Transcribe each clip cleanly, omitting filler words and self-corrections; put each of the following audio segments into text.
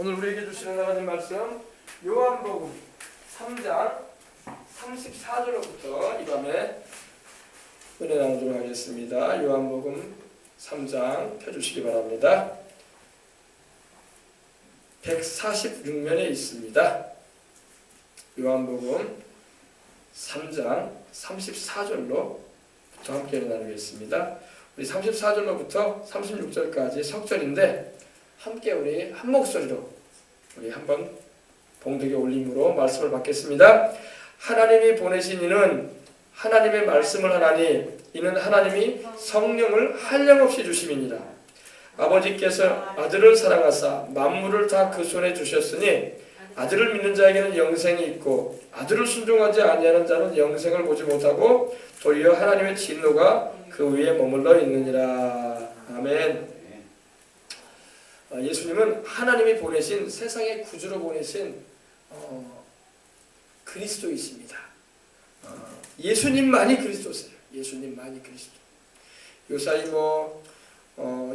오늘 우리에게 주시는 하나님 말씀 요한복음 3장 34절로부터 이 밤에 은혜 나누도록 하겠습니다. 요한복음 3장 펴주시기 바랍니다. 146면에 있습니다. 요한복음 3장 34절로부터 함께 나누겠습니다. 우리 34절로부터 36절까지 석절인데 함께 우리 한 목소리로 우리 한번 봉독의 올림으로 말씀을 받겠습니다. 하나님이 보내신 이는 하나님의 말씀을 하나니 이는 하나님이 성령을 한량없이 주심이니라. 아버지께서 아들을 사랑하사 만물을 다 그 손에 주셨으니 아들을 믿는 자에게는 영생이 있고 아들을 순종하지 아니하는 자는 영생을 보지 못하고 도리어 하나님의 진노가 그 위에 머물러 있느니라. 아멘. 예수님은 하나님이 보내신 세상의 구주로 보내신 그리스도이십니다. 예수님만이 그리스도세요. 예수님만이 그리스도. 요사이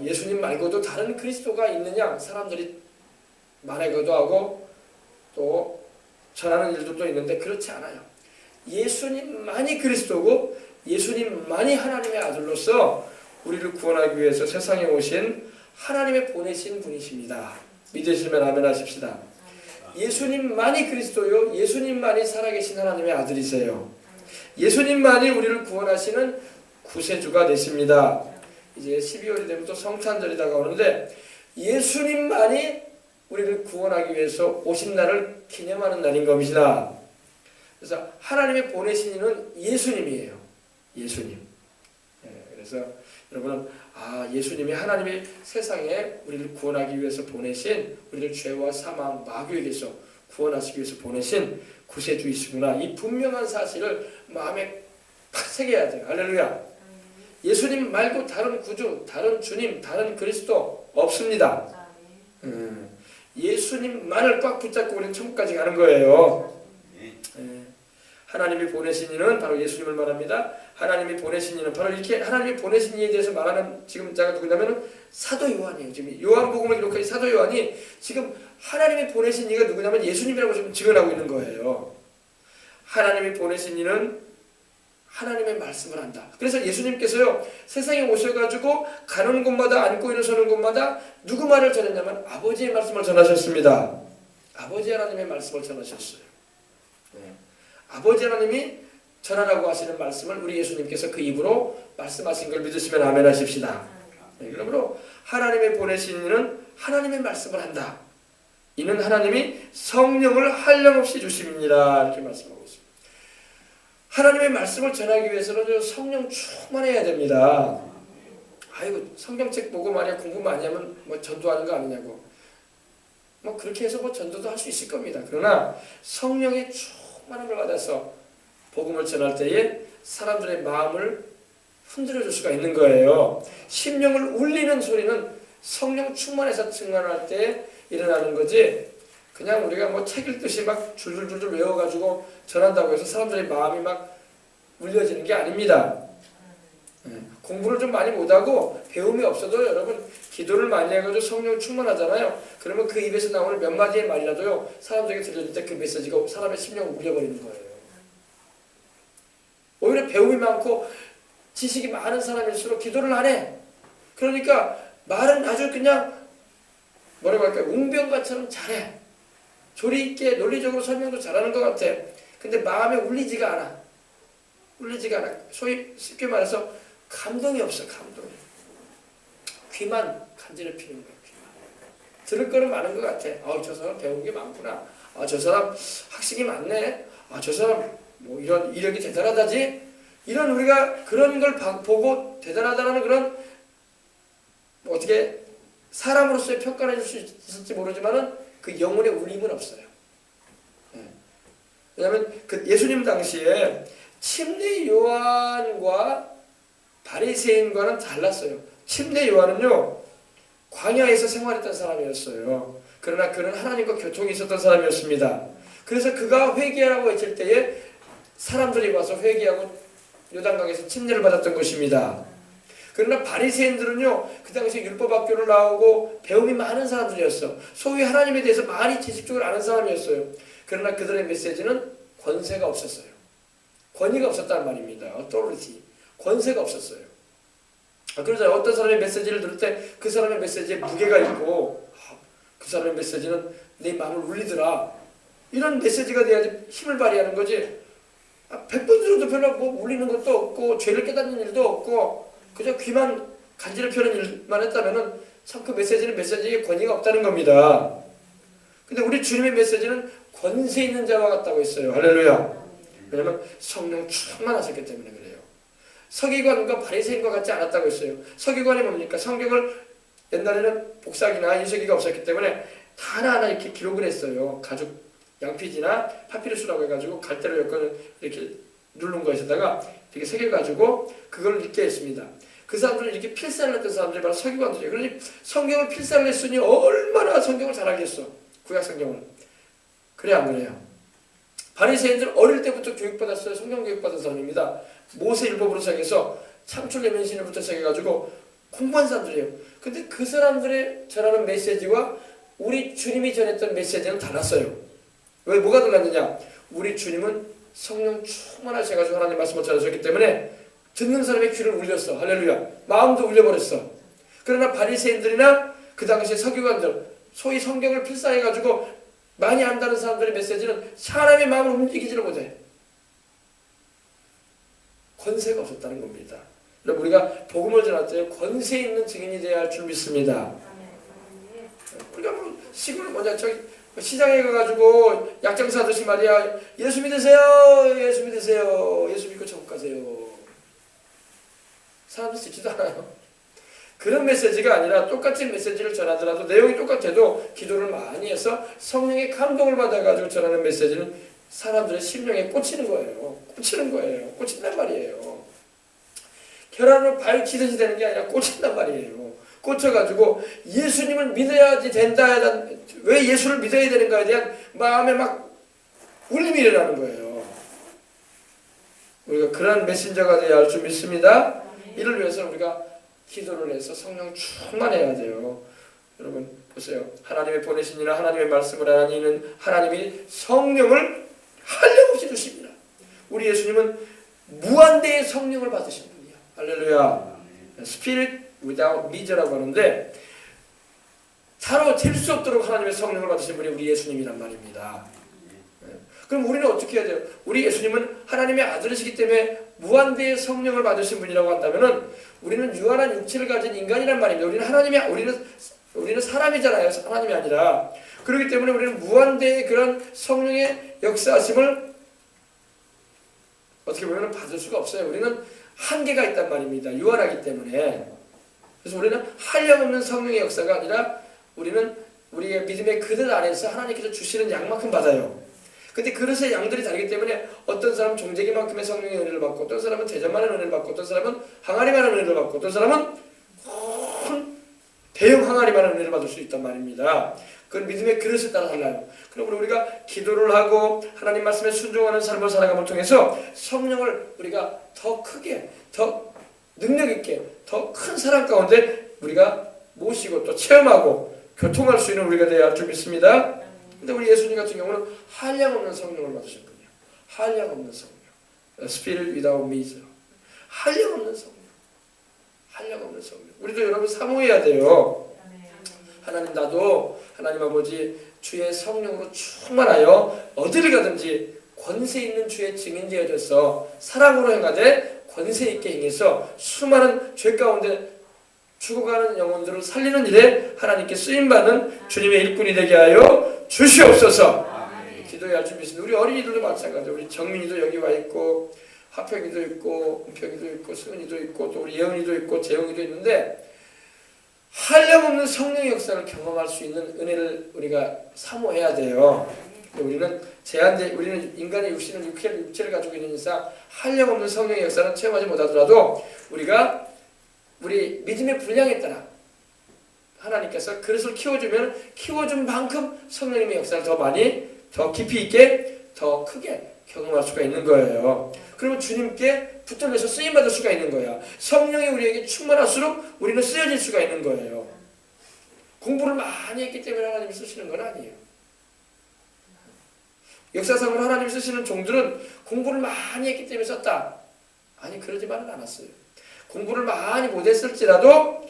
예수님 말고도 다른 그리스도가 있느냐 사람들이 말하기도 하고 또 전하는 일들도 있는데 그렇지 않아요. 예수님만이 그리스도고 예수님만이 하나님의 아들로서 우리를 구원하기 위해서 세상에 오신 하나님의 보내신 분이십니다. 믿으시면 아멘 하십시다. 예수님만이 그리스도요. 예수님만이 살아계신 하나님의 아들이세요. 예수님만이 우리를 구원하시는 구세주가 되십니다. 이제 12월이 되면 또 성탄절이 다가오는데 예수님만이 우리를 구원하기 위해서 오신 날을 기념하는 날인 겁니다. 그래서 하나님의 보내신 이는 예수님이에요. 예수님. 그래서 여러분은 예수님이 하나님이 세상에 우리를 구원하기 위해서 보내신 우리를 죄와 사망, 마귀에게서 구원하시기 위해서 보내신 구세주이시구나. 이 분명한 사실을 마음에 팍 새겨야 돼요. 할렐루야. 예수님 말고 다른 구주, 다른 주님, 다른 그리스도 없습니다. 예수님만을 꽉 붙잡고 우리는 천국까지 가는 거예요. 하나님이 보내신 이는 바로 예수님을 말합니다. 하나님이 보내신 이는 바로 이렇게 하나님이 보내신 이에 대해서 말하는 지금 자가 누구냐면 사도 요한이에요. 지금 요한복음을 기록한 사도 요한이 지금 하나님이 보내신 이가 누구냐면 예수님이라고 지금 증언하고 있는 거예요. 하나님이 보내신 이는 하나님의 말씀을 한다. 그래서 예수님께서요 세상에 오셔가지고 가는 곳마다 앉고 일어서는 곳마다 누구 말을 전했냐면 아버지의 말씀을 전하셨습니다. 아버지 하나님의 말씀을 전하셨어요. 아버지 하나님이 전하라고 하시는 말씀을 우리 예수님께서 그 입으로 말씀하신 걸 믿으시면 아멘 하십시다. 그러므로 하나님의 보내신 이는 하나님의 말씀을 한다. 이는 하나님이 성령을 한량없이 주심이니라 이렇게 말씀하고 있습니다. 하나님의 말씀을 전하기 위해서는 성령 충만해야 됩니다. 아이고 성경책 보고 말이야 공부 많이 하면 전도하는 거 아니냐고. 그렇게 해서 전도도 할 수 있을 겁니다. 그러나 성령의 충만함을 받아서 복음을 전할 때에 사람들의 마음을 흔들어 줄 수가 있는 거예요. 심령을 울리는 소리는 성령 충만해서 증언할 때 일어나는 거지 그냥 우리가 책 읽듯이 막 줄줄줄 외워가지고 전한다고 해서 사람들의 마음이 막 울려지는 게 아닙니다. 공부를 좀 많이 못하고 배움이 없어도 여러분 기도를 많이 해가지고 성령 충만하잖아요. 그러면 그 입에서 나오는 몇 마디의 말이라도요 사람들에게 들려줄 때 그 메시지가 사람의 심령을 울려버리는 거예요. 오히려 배움이 많고 지식이 많은 사람일수록 기도를 안 해. 그러니까 말은 아주 그냥 뭐라고 할까요? 웅변가처럼 잘해. 조리 있게 논리적으로 설명도 잘하는 것 같아. 근데 마음에 울리지가 않아. 울리지가 않아. 소위 쉽게 말해서 감동이 없어. 감동이. 귀만 간지럽히는 거야. 귀만. 들을 거는 많은 것 같아. 저 사람 배운 게 많구나. 저 사람 학식이 많네. 저 사람 이런 이력이 대단하다지. 이런 우리가 그런 걸 보고 대단하다는 그런 어떻게 사람으로서의 평가를 해줄 수 있을지 모르지만은 그 영혼의 울림은 없어요. 왜냐하면 그 예수님 당시에 침례 요한과 바리새인과는 달랐어요. 침례 요한은요 광야에서 생활했던 사람이었어요. 그러나 그는 하나님과 교통이 있었던 사람이었습니다. 그래서 그가 회개하라고 했을 때에 사람들이 와서 회개하고 요단강에서 침례를 받았던 것입니다. 그러나 바리새인들은요, 그 당시에 율법학교를 나오고 배움이 많은 사람들이었어. 소위 하나님에 대해서 많이 지식적으로 아는 사람이었어요. 그러나 그들의 메시지는 권세가 없었어요. 권위가 없었단 말입니다. authority. 권세가 없었어요. 그러자 어떤 사람의 메시지를 들을 때 그 사람의 메시지에 무게가 있고, 그 사람의 메시지는 내 마음을 울리더라, 이런 메시지가 돼야지 힘을 발휘하는 거지. 100번 들어도 별로 뭐 울리는 것도 없고 죄를 깨닫는 일도 없고 그저 귀만 간지럽히는 일만 했다면은 참 그 메시지는 메시지에 권위가 없다는 겁니다. 근데 우리 주님의 메시지는 권세 있는 자와 같다고 했어요. 할렐루야. 왜냐면 성령 충만하셨기 때문에 그래요. 서기관과 바리새인과 같지 않았다고 했어요. 서기관이 뭡니까? 성경을 옛날에는 복사기나 인쇄기가 없었기 때문에 다 하나하나 이렇게 기록을 했어요. 가죽 양피지나 파피루스라고 해가지고 갈대로 엮어서 이렇게 누른 것에다가 이렇게 새겨가지고 그걸 읽게 했습니다. 그 사람들은 이렇게 필사를 했던 사람들이 바로 서기관들이에요. 그러니 성경을 필사를 했으니 얼마나 성경을 잘하겠어. 구약 성경을. 그래 안 그래요? 바리새인들 어릴 때부터 교육받았어요. 성경 교육받은 사람입니다. 모세율법으로 시작해서 창출내면신으로부터 시작해가지고 공부한 사람들이에요. 근데 그 사람들의 전하는 메시지와 우리 주님이 전했던 메시지는 달랐어요. 왜 뭐가 달랐느냐? 우리 주님은 성령 충만하셔가지고 하나님 말씀을 전하셨기 때문에 듣는 사람의 귀를 울렸어. 할렐루야. 마음도 울려버렸어. 그러나 바리새인들이나 그 당시에 서기관들, 소위 성경을 필사해가지고 많이 안다는 사람들의 메시지는 사람의 마음을 움직이지를 못해. 권세가 없었다는 겁니다. 여러분, 우리가 복음을 전할 때 권세 있는 증인이 되어야 할 줄 믿습니다. 우리가 뭐 시골 뭐냐 저기 시장에 가가지고 약장사 아저씨 말이야, 예수 믿으세요, 예수 믿으세요, 예수 믿고 천국 가세요. 사람들 듣지도 않아요. 그런 메시지가 아니라 똑같은 메시지를 전하더라도 내용이 똑같아도 기도를 많이 해서 성령의 감동을 받아가지고 전하는 메시지는 사람들의 심령에 꽂히는 거예요. 꽂히는 거예요. 꽂힌단 말이에요. 계란으로 발치듯이 되는 게 아니라 꽂힌단 말이에요. 꽂혀가지고 예수님을 믿어야지 된다, 왜 예수를 믿어야 되는가에 대한 마음에 막 울림이 일어나는 거예요. 우리가 그런 메신저가 되어야 할 줄 믿습니다. 이를 위해서 우리가 기도를 해서 성령 충만해야 돼요. 여러분 보세요. 하나님의 보내신 이나 하나님의 말씀을 하는 이는 하나님이 성령을 한량없이 주십니다. 우리 예수님은 무한대의 성령을 받으신 분이야. 할렐루야. Spirit without measure라고 하는데 차로 잴 수 없도록 하나님의 성령을 받으신 분이 우리 예수님이란 말입니다. 그럼 우리는 어떻게 해야 돼요? 우리 예수님은 하나님의 아들이시기 때문에 무한대의 성령을 받으신 분이라고 한다면은 우리는 유한한 육체를 가진 인간이란 말입니다. 우리는 사람이잖아요. 하나님이 아니라. 그렇기 때문에 우리는 무한대의 그런 성령의 역사하심을 어떻게 보면 받을 수가 없어요. 우리는 한계가 있단 말입니다. 유한하기 때문에. 그래서 우리는 한량없는 성령의 역사가 아니라 우리는 우리의 믿음의 그릇 안에서 하나님께서 주시는 양만큼 받아요. 근데 그릇의 양들이 다르기 때문에 어떤 사람은 종재기만큼의 성령의 은혜를 받고, 어떤 사람은 대접만한 은혜를 받고, 어떤 사람은 항아리만한 은혜를 받고, 어떤 사람은 큰 대형 항아리만한 은혜를 받을 수 있단 말입니다. 그건 믿음의 그릇에 따라 달라요. 그럼 우리가 기도를 하고 하나님 말씀에 순종하는 삶을 살아감을 통해서 성령을 우리가 더 크게, 더 능력 있게, 더 큰 사랑 가운데 우리가 모시고 또 체험하고 교통할 수 있는 우리가 되어야 할 줄 믿습니다. 근데 우리 예수님 같은 경우는 한량없는 성령을 받으신 분이에요. 한량없는 성령. Spirit without measure. 한량없는 성령. 한량없는 성령. 우리도 여러분 사모해야 돼요. 하나님, 나도 하나님 아버지 주의 성령으로 충만하여 어디를 가든지 권세 있는 주의 증인 되어져서 사랑으로 행하되 권세 있게 행해서 수많은 죄 가운데 죽어가는 영혼들을 살리는 일에 하나님께 쓰임받는 주님의 일꾼이 되게 하여 주시옵소서. 기도해야 할 줄 믿습니다. 우리 어린이들도 마찬가지예요. 우리 정민이도 여기 와 있고, 하평이도 있고, 은평이도 있고, 수은이도 있고, 또 우리 예은이도 있고, 재영이도 있는데 한량없는 성령의 역사를 경험할 수 있는 은혜를 우리가 사모해야 돼요. 우리는 우리는 인간의 육체를 가지고 있는 이상 한량없는 성령의 역사는 체험하지 못하더라도 우리 믿음의 분량에 따라 하나님께서 그릇을 키워주면 키워준 만큼 성령님의 역사를 더 많이, 더 깊이 있게, 더 크게 경험할 수가 있는 거예요. 그러면 주님께 붙들려서 쓰임받을 수가 있는 거야. 성령이 우리에게 충만할수록 우리는 쓰여질 수가 있는 거예요. 공부를 많이 했기 때문에 하나님이 쓰시는 건 아니에요. 역사상으로 하나님이 쓰시는 종들은 공부를 많이 했기 때문에 썼다. 아니, 그러지만은 않았어요. 공부를 많이 못했을지라도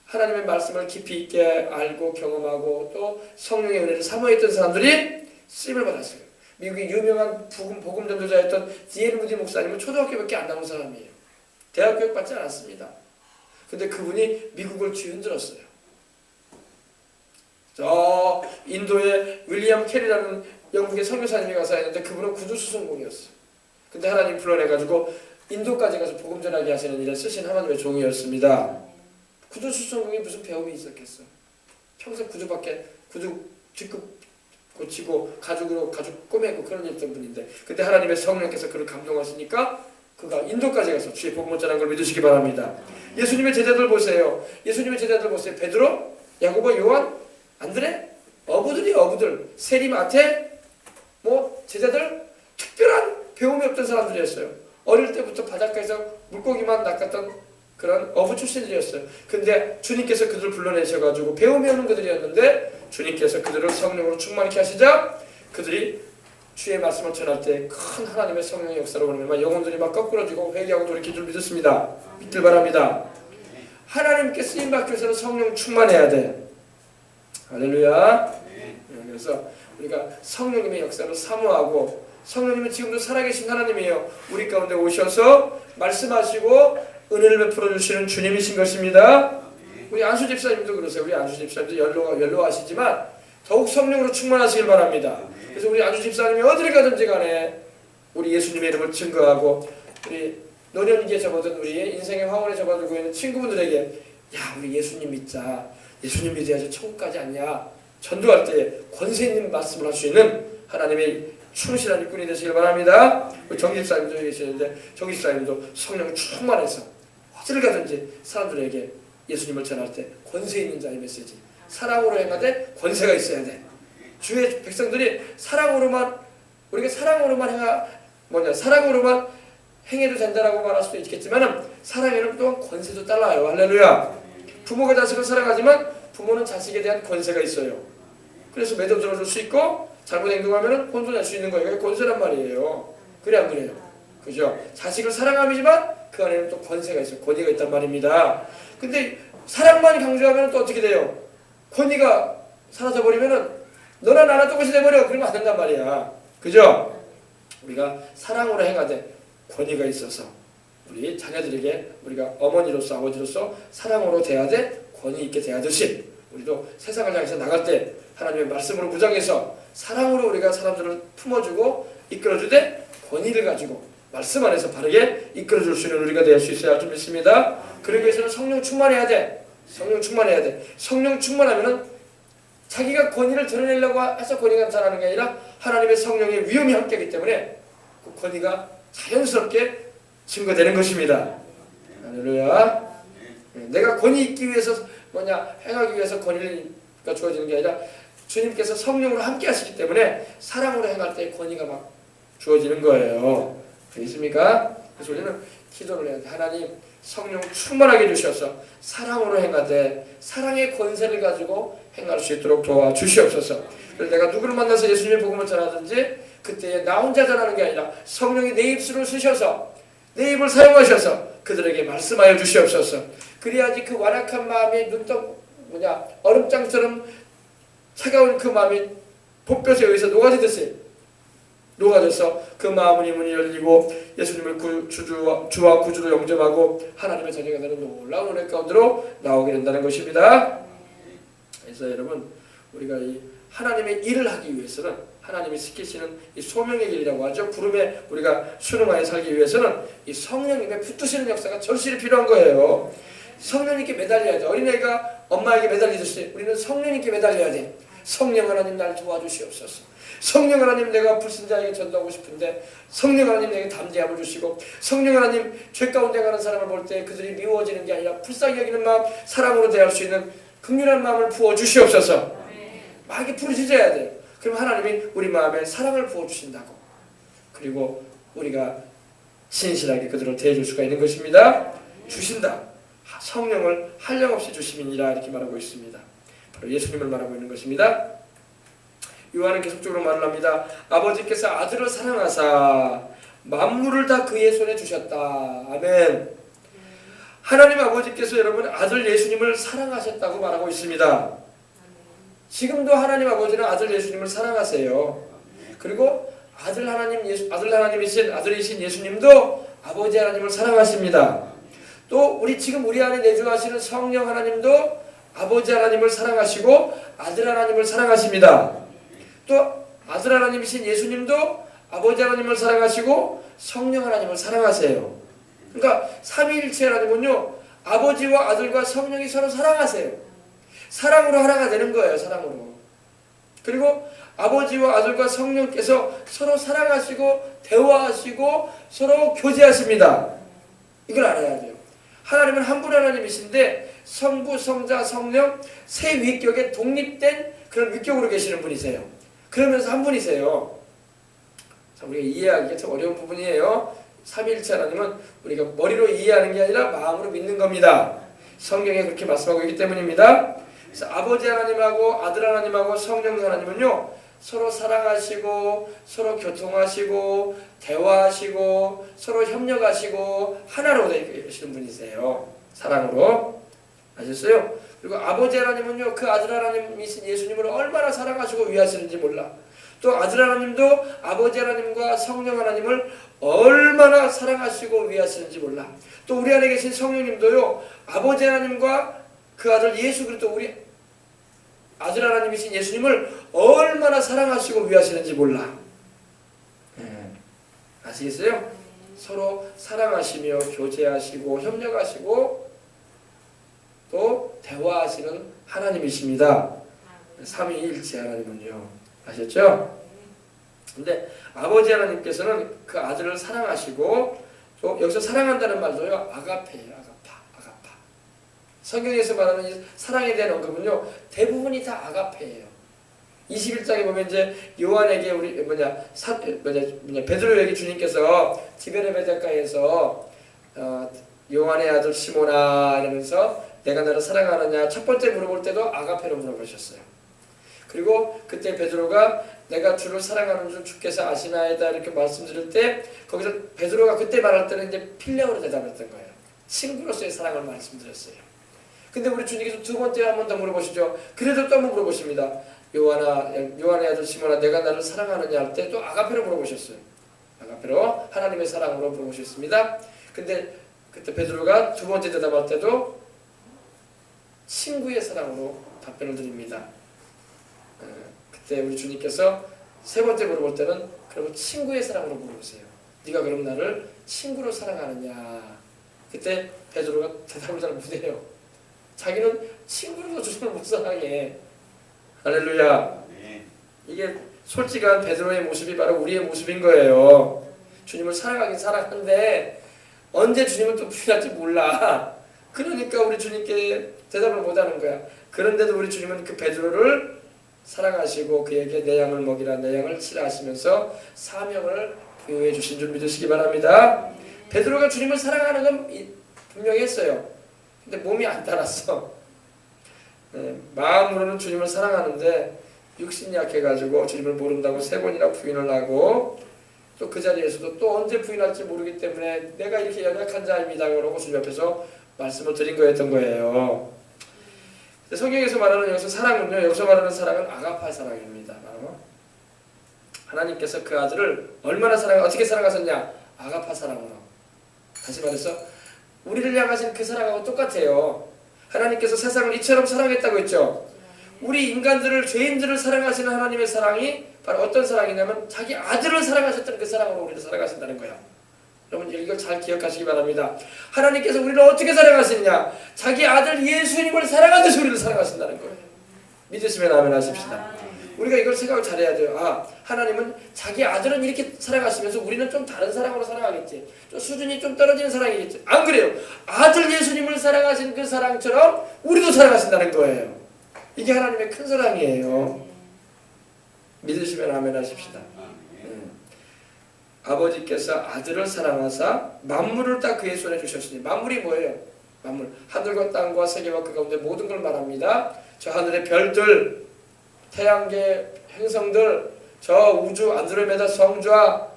하나님의 말씀을 깊이 있게 알고 경험하고 또 성령의 은혜를 사모했던 사람들이 쓰임을 받았어요. 미국의 유명한 복음 전도자였던 D.L. 무디 목사님은 초등학교밖에 안 나온 사람이에요. 대학 교육 받지 않았습니다. 근데 그분이 미국을 뒤흔들었어요. 저 인도의 윌리엄 캐리라는 영국의 선교사님이 가서 했는데 그분은 구두수송공이었어요. 근데 하나님 불러내가지고 인도까지 가서 복음 전하게 하시는 일에 쓰신 하나님의 종이었습니다. 구두수송공이 무슨 배움이 있었겠어? 평생 구두 뒷급 고치고 가죽 꼬매고 그런 일 했던 분인데, 근데 하나님의 성령께서 그를 감동하시니까 그가 인도까지 가서 주의 복음을 전한 걸 믿으시기 바랍니다. 예수님의 제자들 보세요. 베드로, 야고보, 요한, 안드레, 어부들, 세림, 아테, 제자들 특별한 배움이 없던 사람들이었어요. 어릴 때부터 바닷가에서 물고기만 낚았던 그런 어부 출신들이었어요. 근데 주님께서 그들을 불러내셔가지고 배움이 없는 그들이었는데 주님께서 그들을 성령으로 충만케 하시자 그들이 주의 말씀을 전할 때 큰 하나님의 성령의 역사로 보면 영혼들이 막 거꾸러지고 회개하고 돌이킬 줄 믿습니다. 믿길 바랍니다. 하나님께 쓰임받기 위해서는 성령 충만해야 돼. 할렐루야. 그래서 우리가 성령님의 역사를 사모하고, 성령님은 지금도 살아계신 하나님이에요. 우리 가운데 오셔서 말씀하시고 은혜를 베풀어 주시는 주님이신 것입니다. 우리 안수 집사님도 그러세요. 우리 안수 집사님도 연로하시지만 더욱 성령으로 충만하시길 바랍니다. 그래서 우리 안수 집사님이 어디를 가든지 간에 우리 예수님의 이름을 증거하고, 우리 노년기에 접어든 우리 인생의 황홀에 접어들고 있는 친구분들에게 야, 우리 예수님 믿자. 예수님 믿어야지 천국까지 아니야. 전도할 때 권세 있는 말씀을 할 수 있는 하나님의 충실한 일꾼이 되시길 바랍니다. 우리 정 집사님도 계시는데 정 집사님도 성령 충만해서 어디를 가든지 사람들에게 예수님을 전할 때 권세 있는 자의 메시지, 사랑으로 행하되 권세가 있어야 돼. 주의 백성들이 우리가 사랑으로만 행해도 된다라고 말할 수도 있겠지만은 사랑에는 또한 권세도 따라요. 할렐루야. 부모가 자식을 사랑하지만 부모는 자식에 대한 권세가 있어요. 그래서 매도 들어줄 수 있고 잘못 행동하면 혼도 낼 수 있는 거예요. 그게 권세란 말이에요. 그래 안 그래요? 그죠? 자식을 사랑함이지만 그 안에는 또 권세가 있어요. 권위가 있단 말입니다. 근데 사랑만 강조하면 또 어떻게 돼요? 권위가 사라져버리면은 너나 나나 똑같이 돼버려. 그러면 안 된단 말이야. 그죠? 우리가 사랑으로 행하되 권위가 있어서 우리 자녀들에게 우리가 어머니로서 아버지로서 사랑으로 대하되 권위 있게 대하듯이 우리도 세상을 향해서 나갈 때 하나님의 말씀으로 무장해서 사랑으로 우리가 사람들을 품어주고 이끌어주되 권위를 가지고 말씀 안에서 바르게 이끌어줄 수 있는 우리가 될 수 있어야 할 줄 믿습니다. 그러기 위해서는 성령 충만해야 돼. 성령 충만하면은 자기가 권위를 드러내려고 해서 권위가 나타나는 게 아니라 하나님의 성령의 위엄이 함께하기 때문에 그 권위가 자연스럽게 증거되는 것입니다. 할렐루야. 내가 권위 있기 위해서 행하기 위해서 권위가 주어지는 게 아니라 주님께서 성령으로 함께 하시기 때문에 사랑으로 행할 때 권위가 막 주어지는 거예요. 되겠습니까? 그래서 우리는 기도를 해야 돼. 하나님 성령 충만하게 주셔서 사랑으로 행하되 사랑의 권세를 가지고 행할 수 있도록 도와주시옵소서. 그래서 내가 누구를 만나서 예수님의 복음을 전하든지 그때에 나 혼자 전하는 게 아니라 성령이 내 입술을 쓰셔서 내 입을 사용하셔서 그들에게 말씀하여 주시옵소서. 그래야지 그 완악한 마음이 얼음장처럼 차가운 그 마음이 봇볕에 의해서 녹아져서 그 마음의 문이 열리고 예수님을 주와 구주로 영접하고 하나님의 자녀가 되는 놀라운 은혜 가운데로 나오게 된다는 것입니다. 그래서 여러분, 우리가 이 하나님의 일을 하기 위해서는, 하나님이 시키시는 이 소명의 일이라고 하죠. 부름에 우리가 순응하여 살기 위해서는 이 성령님의 붙드시는 역사가 절실히 필요한 거예요. 성령님께 매달려야 돼. 어린아이가 엄마에게 매달리듯이 우리는 성령님께 매달려야 돼. 성령 하나님 날 도와주시옵소서. 성령 하나님, 내가 불신자에게 전도하고 싶은데 성령 하나님 내게 담대함을 주시고, 성령 하나님 죄 가운데 가는 사람을 볼 때 그들이 미워지는 게 아니라 불쌍히 여기는 마음, 사랑으로 대할 수 있는 긍휼한 마음을 부어 주시옵소서. 막 이렇게 부르짖어야 돼요. 그럼 하나님이 우리 마음에 사랑을 부어 주신다고. 그리고 우리가 신실하게 그들을 대해줄 수가 있는 것입니다. 주신다. 성령을 한량없이 주심이니라 이렇게 말하고 있습니다. 바로 예수님을 말하고 있는 것입니다. 요한은 계속적으로 말을 합니다. 아버지께서 아들을 사랑하사 만물을 다 그의 손에 주셨다. 아멘. 하나님 아버지께서 여러분 아들 예수님을 사랑하셨다고 말하고 있습니다. 지금도 하나님 아버지는 아들 예수님을 사랑하세요. 그리고 아들 하나님이신 아들이신 예수님도 아버지 하나님을 사랑하십니다. 또 우리 안에 내주하시는 성령 하나님도 아버지 하나님을 사랑하시고 아들 하나님을 사랑하십니다. 또 아들 하나님이신 예수님도 아버지 하나님을 사랑하시고 성령 하나님을 사랑하세요. 그러니까 삼위일체 하나님은요 아버지와 아들과 성령이 서로 사랑하세요. 사랑으로 하나가 되는 거예요. 사랑으로. 그리고 아버지와 아들과 성령께서 서로 사랑하시고 대화하시고 서로 교제하십니다. 이걸 알아야 돼요. 하나님은 한 분 하나님이신데 성부, 성자, 성령 세 위격에 독립된 그런 위격으로 계시는 분이세요. 그러면서 한 분이세요. 자, 우리가 이해하기가 참 어려운 부분이에요. 삼위일체 하나님은 우리가 머리로 이해하는 게 아니라 마음으로 믿는 겁니다. 성경에 그렇게 말씀하고 있기 때문입니다. 그래서 아버지 하나님하고 아들 하나님하고 성령 하나님은요 서로 사랑하시고 서로 교통하시고 대화하시고 서로 협력하시고 하나로 되시는 분이세요. 사랑으로. 아셨어요? 그리고 아버지 하나님은요 그 아들 하나님이신 예수님을 얼마나 사랑하시고 위하시는지 몰라. 또 아들 하나님도 아버지 하나님과 성령 하나님을 얼마나 사랑하시고 위하시는지 몰라. 또 우리 안에 계신 성령님도요 아버지 하나님과 그 아들 예수 그리스도 우리 아들 하나님이신 예수님을 얼마나 사랑하시고 위하시는지 몰라. 아시겠어요? 서로 사랑하시며 교제하시고 협력하시고 또 대화하시는 하나님이십니다. 삼위일체 하나님은요. 아셨죠? 근데 아버지 하나님께서는 그 아들을 사랑하시고 또 여기서 사랑한다는 말도요 아가페예요. 아가파. 성경에서 말하는 이 사랑에 대한 언급은요 대부분이 다 아가페예요. 21장에 보면 이제 요한에게 우리 베드로에게 주님께서 디베레 바닷가에서 요한의 아들 시몬아 이러면서 내가 너를 사랑하느냐 첫 번째 물어볼 때도 아가페로 물어보셨어요. 그리고 그때 베드로가 내가 주를 사랑하는 줄 주께서 아시나이다 이렇게 말씀드릴 때 거기서 베드로가 그때 말할 때는 이제 필레오로 대답했던 거예요. 친구로서의 사랑을 말씀드렸어요. 근데 우리 주님께서 두 번째 한 번 더 물어보시죠. 그래도 또 한 번 물어보십니다. 요한의 아들 시몬아 내가 나를 사랑하느냐 할 때 또 아가페로 물어보셨어요. 아가페로 하나님의 사랑으로 물어보셨습니다. 근데 그때 베드로가 두 번째 대답할 때도 친구의 사랑으로 답변을 드립니다. 그때 우리 주님께서 세 번째 물어볼 때는 그럼 친구의 사랑으로 물어보세요. 네가 그럼 나를 친구로 사랑하느냐. 그때 베드로가 대답을 잘 못해요. 자기는 친구로도 주님을 못 사랑해. 할렐루야. 이게 솔직한 베드로의 모습이 바로 우리의 모습인 거예요. 주님을 사랑하긴 사랑하는데 언제 주님을 또 부인할지 몰라. 그러니까 우리 주님께 대답을 못하는 거야. 그런데도 우리 주님은 그 베드로를 사랑하시고 그에게 내 양을 먹이라 내 양을 치라 하시면서 사명을 부여해 주신 줄 믿으시기 바랍니다. 베드로가 주님을 사랑하는 건 분명히 했어요. 근데 몸이 안 따랐어. 마음으로는 주님을 사랑하는데 육신이 약해가지고 주님을 모른다고 3번이나 부인을 하고 또 그 자리에서도 또 언제 부인할지 모르기 때문에 내가 이렇게 연약한 자입니다 그러고 주님 앞에서 말씀을 드린 거였던 거예요. 성경에서 말하는 여기서 사랑은요, 여기서 말하는 사랑은 아가파 사랑입니다. 바로 하나님께서 그 아들을 얼마나 어떻게 사랑하셨냐? 아가파 사랑으로. 다시 말해서 우리를 향하신 그 사랑하고 똑같아요. 하나님께서 세상을 이처럼 사랑했다고 했죠. 우리 인간들을 죄인들을 사랑하시는 하나님의 사랑이 바로 어떤 사랑이냐면 자기 아들을 사랑하셨던 그 사랑으로 우리를 사랑하신다는 거예요. 여러분 이걸 잘 기억하시기 바랍니다. 하나님께서 우리를 어떻게 사랑하시느냐? 자기 아들 예수님을 사랑하듯이 우리를 사랑하신다는 거예요. 믿으시면 아멘 하십시다. 우리가 이걸 생각을 잘해야 돼요. 하나님은 자기 아들은 이렇게 사랑하시면서 우리는 좀 다른 사랑으로 사랑하겠지. 좀 수준이 좀 떨어지는 사랑이겠지. 안 그래요. 아들 예수님을 사랑하신 그 사랑처럼 우리도 사랑하신다는 거예요. 이게 하나님의 큰 사랑이에요. 믿으시면 아멘 하십시다. 아버지께서 아들을 사랑하사 만물을 다 그의 손에 주셨으니, 만물이 뭐예요? 만물, 하늘과 땅과 세계와 그 가운데 모든 걸 말합니다. 저 하늘의 별들, 태양계, 행성들, 저 우주, 안드로메다 성좌,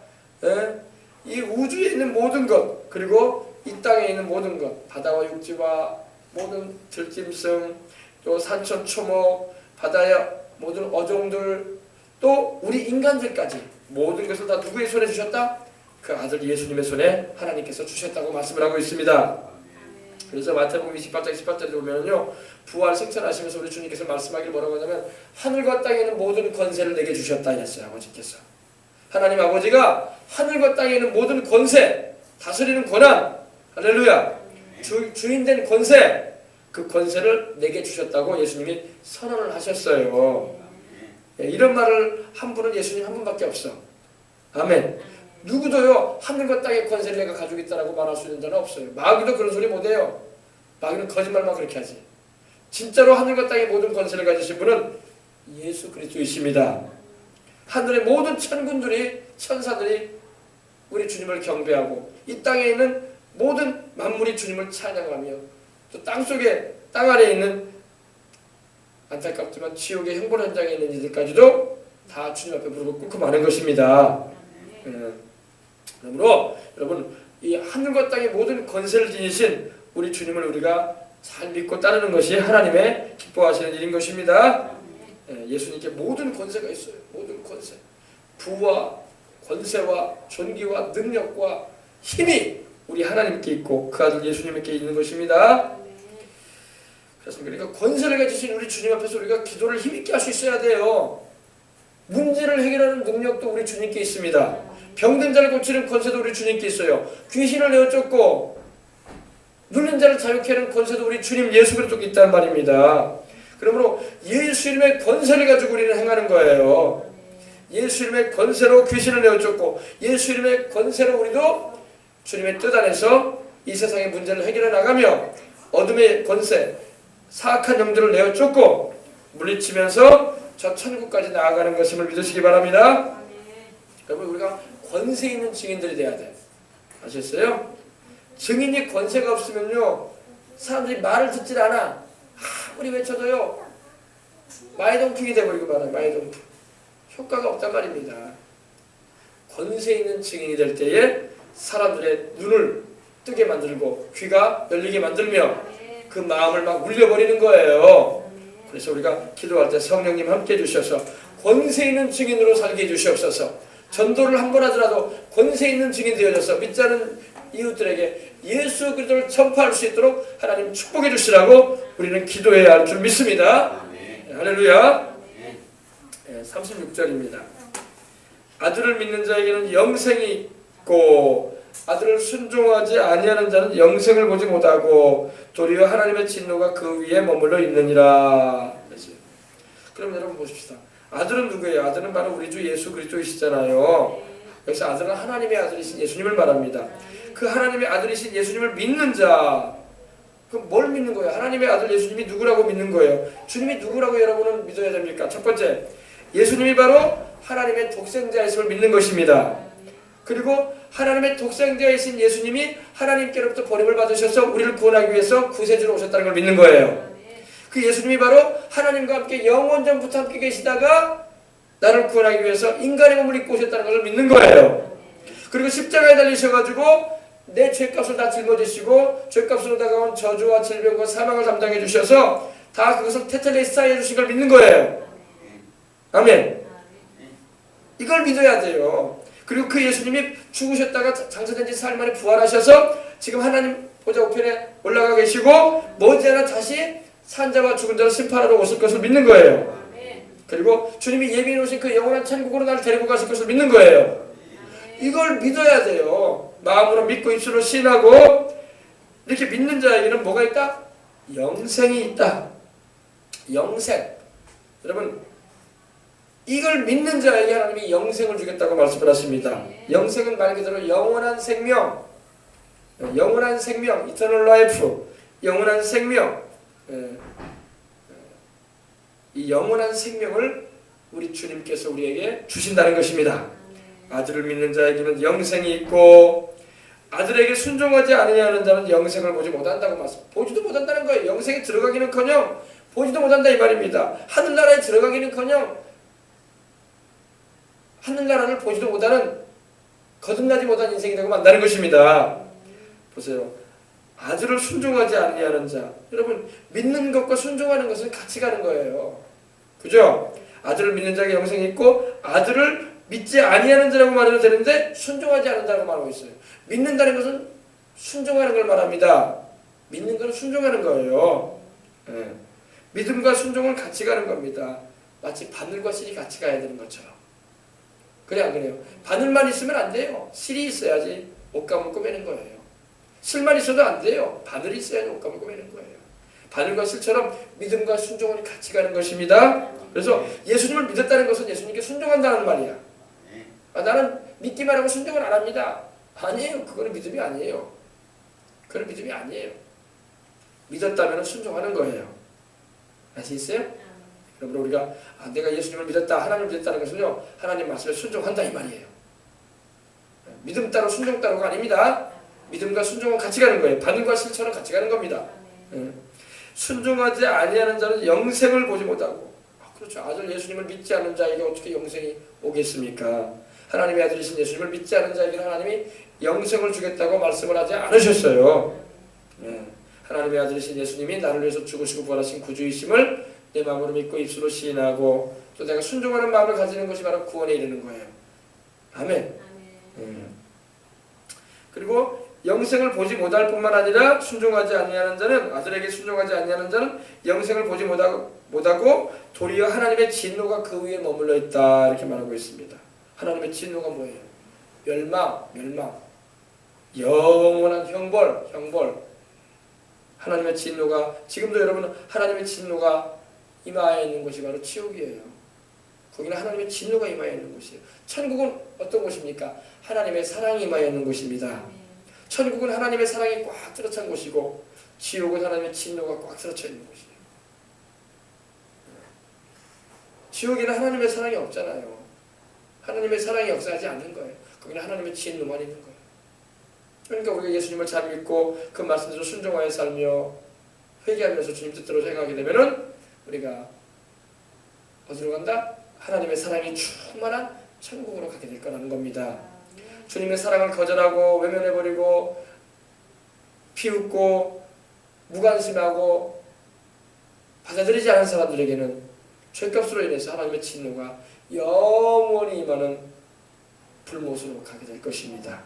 이 우주에 있는 모든 것, 그리고 이 땅에 있는 모든 것, 바다와 육지와 모든 들짐승, 또 산천 초목, 바다의 모든 어종들, 또 우리 인간들까지 모든 것을 다 누구의 손에 주셨다? 그 아들 예수님의 손에 하나님께서 주셨다고 말씀을 하고 있습니다. 그래서 마태복음 28장 18절에 보면요, 부활 승천하시면서 우리 주님께서 말씀하기를 뭐라고 하냐면, 하늘과 땅에 있는 모든 권세를 내게 주셨다 이랬어요. 아버지께서, 하나님 아버지가 하늘과 땅에 있는 모든 권세, 다스리는 권한, 할렐루야, 주인된 권세, 그 권세를 내게 주셨다고 예수님이 선언을 하셨어요. 이런 말을 한 분은 예수님 한 분밖에 없어. 아멘. 누구도요 하늘과 땅의 권세를 내가 가지고 있다라고 말할 수 있는 자는 없어요. 마귀도 그런 소리 못해요. 마귀는 거짓말만 그렇게 하지. 진짜로 하늘과 땅의 모든 권세를 가지신 분은 예수 그리스도이십니다. 하늘의 모든 천군들이, 천사들이 우리 주님을 경배하고, 이 땅에 있는 모든 만물이 주님을 찬양하며, 또 땅속에, 땅 아래에 있는 안타깝지만 지옥의 형벌 현장에 있는 이들까지도 다 주님 앞에 무릎을 꿇고 마는 것입니다. 그러므로 여러분, 이 하늘과 땅의 모든 권세를 지니신 우리 주님을 우리가 잘 믿고 따르는 것이 하나님의 기뻐하시는 일인 것입니다. 예수님께 모든 권세가 있어요. 모든 권세, 부와 권세와 존귀와 능력과 힘이 우리 하나님께 있고 그 아들 예수님께 있는 것입니다. 그러니까 권세를 가지신 우리 주님 앞에서 우리가 기도를 힘있게 할 수 있어야 돼요. 문제를 해결하는 능력도 우리 주님께 있습니다. 병든 자를 고치는 권세도 우리 주님께 있어요. 귀신을 내어쫓고 눌린 자를 자유케 하는 권세도 우리 주님 예수 그리스도께 있다는 말입니다. 그러므로 예수 이름의 권세를 가지고 우리는 행하는 거예요. 예수 이름의 권세로 귀신을 내어쫓고, 예수 이름의 권세로 우리도 주님의 뜻 안에서 이 세상의 문제를 해결해 나가며, 어둠의 권세, 사악한 영들을 내어쫓고 물리치면서 저 천국까지 나아가는 것임을 믿으시기 바랍니다. 여러분, 우리가 권세 있는 증인들이 돼야 돼요. 아셨어요? 증인이 권세가 없으면요, 사람들이 말을 듣질 않아. 아무리 외쳐도요, 마이동풍이 돼버리고 말아요. 마이동풍. 효과가 없단 말입니다. 권세 있는 증인이 될 때에 사람들의 눈을 뜨게 만들고 귀가 열리게 만들며 그 마음을 막 울려버리는 거예요. 그래서 우리가 기도할 때 성령님 함께 해주셔서 권세 있는 증인으로 살게 해주시옵소서. 전도를 한 번 하더라도 권세 있는 증인 되어져서 믿지 않은 이웃들에게 예수 그리스도를 전파할 수 있도록 하나님 축복해 주시라고 우리는 기도해야 할 줄 믿습니다. 할렐루야. 36절입니다. 아들을 믿는 자에게는 영생이 있고 아들을 순종하지 아니하는 자는 영생을 보지 못하고 도리어 하나님의 진노가 그 위에 머물러 있느니라. 그럼 여러분 보십시다. 아들은 누구예요? 아들은 바로 우리 주 예수 그리스도이시잖아요. 여기서 아들은 하나님의 아들이신 예수님을 말합니다. 그 하나님의 아들이신 예수님을 믿는 자, 그럼 뭘 믿는 거예요? 하나님의 아들 예수님이 누구라고 믿는 거예요? 주님이 누구라고 여러분은 믿어야 됩니까? 첫 번째, 예수님이 바로 하나님의 독생자이심을 믿는 것입니다. 그리고 하나님의 독생자이신 예수님이 하나님께로부터 버림을 받으셔서 우리를 구원하기 위해서 구세주로 오셨다는 걸 믿는 거예요. 그 예수님이 바로 하나님과 함께 영원전부터 함께 계시다가 나를 구원하기 위해서 인간의 몸을 입고 오셨다는 것을 믿는 거예요. 그리고 십자가에 달리셔가지고 내 죄값을 다 짊어지시고 죄값으로 다가온 저주와 질병과 사망을 담당해 주셔서 다 그것을 테텔레스타에 해주신 걸 믿는 거예요. 아멘. 이걸 믿어야 돼요. 그리고 그 예수님이 죽으셨다가 장사된 지 사흘 만에 부활하셔서 지금 하나님 보좌 우편에 올라가 계시고 머지않아 다시 산자와 죽은 자를 심판하러 오실 것을 믿는 거예요. 그리고 주님이 예비해 놓으신 그 영원한 천국으로 나를 데리고 가실 것을 믿는 거예요. 이걸 믿어야 돼요. 마음으로 믿고 입술로 신하고 이렇게 믿는 자에게는 뭐가 있다? 영생이 있다. 영생. 여러분, 이걸 믿는 자에게 하나님이 영생을 주겠다고 말씀을 하십니다. 영생은 말 그대로 영원한 생명, 영원한 생명, eternal life, 영원한 생명. 이 영원한 생명을 우리 주님께서 우리에게 주신다는 것입니다. 아들을 믿는 자에게는 영생이 있고 아들에게 순종하지 아니하는 자는 영생을 보지 못한다고 말씀. 보지도 못한다는 거예요. 영생에 들어가기는커녕 보지도 못한다 이 말입니다. 하늘나라에 들어가기는커녕 하늘나라를 보지도 못하는 거듭나지 못한 인생이 되고 만다는 것입니다. 보세요. 아들을 순종하지 아니하는 자. 여러분 믿는 것과 순종하는 것은 같이 가는 거예요. 그죠? 아들을 믿는 자에게 영생이 있고 아들을 믿지 아니하는 자라고 말해도 되는데 순종하지 않는 자라고 말하고 있어요. 믿는다는 것은 순종하는 걸 말합니다. 믿는 건 순종하는 거예요. 예. 믿음과 순종은 같이 가는 겁니다. 마치 바늘과 실이 같이 가야 되는 것처럼. 그래 안 그래요? 바늘만 있으면 안 돼요. 실이 있어야지 옷감을 꼬매는 거예요. 실만 있어도 안 돼요. 바늘이 있어야지 옷감을 꼬매는 거예요. 바늘과 실처럼 믿음과 순종은 같이 가는 것입니다. 그래서 예수님을 믿었다는 것은 예수님께 순종한다는 말이야. 나는 믿기만 하고 순종을 안 합니다. 아니에요. 그거는 믿음이 아니에요. 그건 믿음이 아니에요. 믿었다면 순종하는 거예요. 아시겠어요? 여러분 우리가 내가 예수님을 믿었다, 하나님을 믿었다는 것은요, 하나님 말씀에 순종한다 이 말이에요. 믿음 따로 순종 따로가 아닙니다. 믿음과 순종은 같이 가는 거예요. 바늘과 실처럼 같이 가는 겁니다. 순종하지 아니하는 자는 영생을 보지 못하고, 그렇죠. 아들 예수님을 믿지 않는 자에게 어떻게 영생이 오겠습니까? 하나님의 아들이신 예수님을 믿지 않는 자에게는 하나님이 영생을 주겠다고 말씀을 하지 않으셨어요. 하나님의 아들이신 예수님이 나를 위해서 죽으시고 부활하신 구주이심을 내 마음으로 믿고 입술로 시인하고 또 내가 순종하는 마음을 가지는 것이 바로 구원에 이르는 거예요. 아멘. 그리고 영생을 보지 못할 뿐만 아니라 순종하지 아니하는 자는, 아들에게 순종하지 아니하는 자는 영생을 보지 못하고 도리어 하나님의 진노가 그 위에 머물러 있다 이렇게 말하고 있습니다. 하나님의 진노가 뭐예요? 멸망. 영원한 형벌. 하나님의 진노가, 지금도 여러분 하나님의 진노가 임하여 있는 곳이 바로 지옥이에요. 거기는 하나님의 진노가 임하여 있는 곳이에요. 천국은 어떤 곳입니까? 하나님의 사랑이 임하여 있는 곳입니다. 천국은 하나님의 사랑이 꽉 들어찬 곳이고 지옥은 하나님의 진노가 꽉 들어차 있는 곳이에요. 지옥에는 하나님의 사랑이 없잖아요. 하나님의 사랑이 역사하지 않는 거예요. 거기는 하나님의 진노만 있는 거예요. 그러니까 우리가 예수님을 잘 믿고 그 말씀대로 순종하여 살며 회개하면서 주님 뜻대로 행하게 되면은 우리가 어디로 간다? 하나님의 사랑이 충만한 천국으로 가게 될 거라는 겁니다. 주님의 사랑을 거절하고 외면해버리고 비웃고 무관심하고 받아들이지 않은 사람들에게는 죄값으로 인해서 하나님의 진노가 영원히 임하는 불못으로 가게 될 것입니다.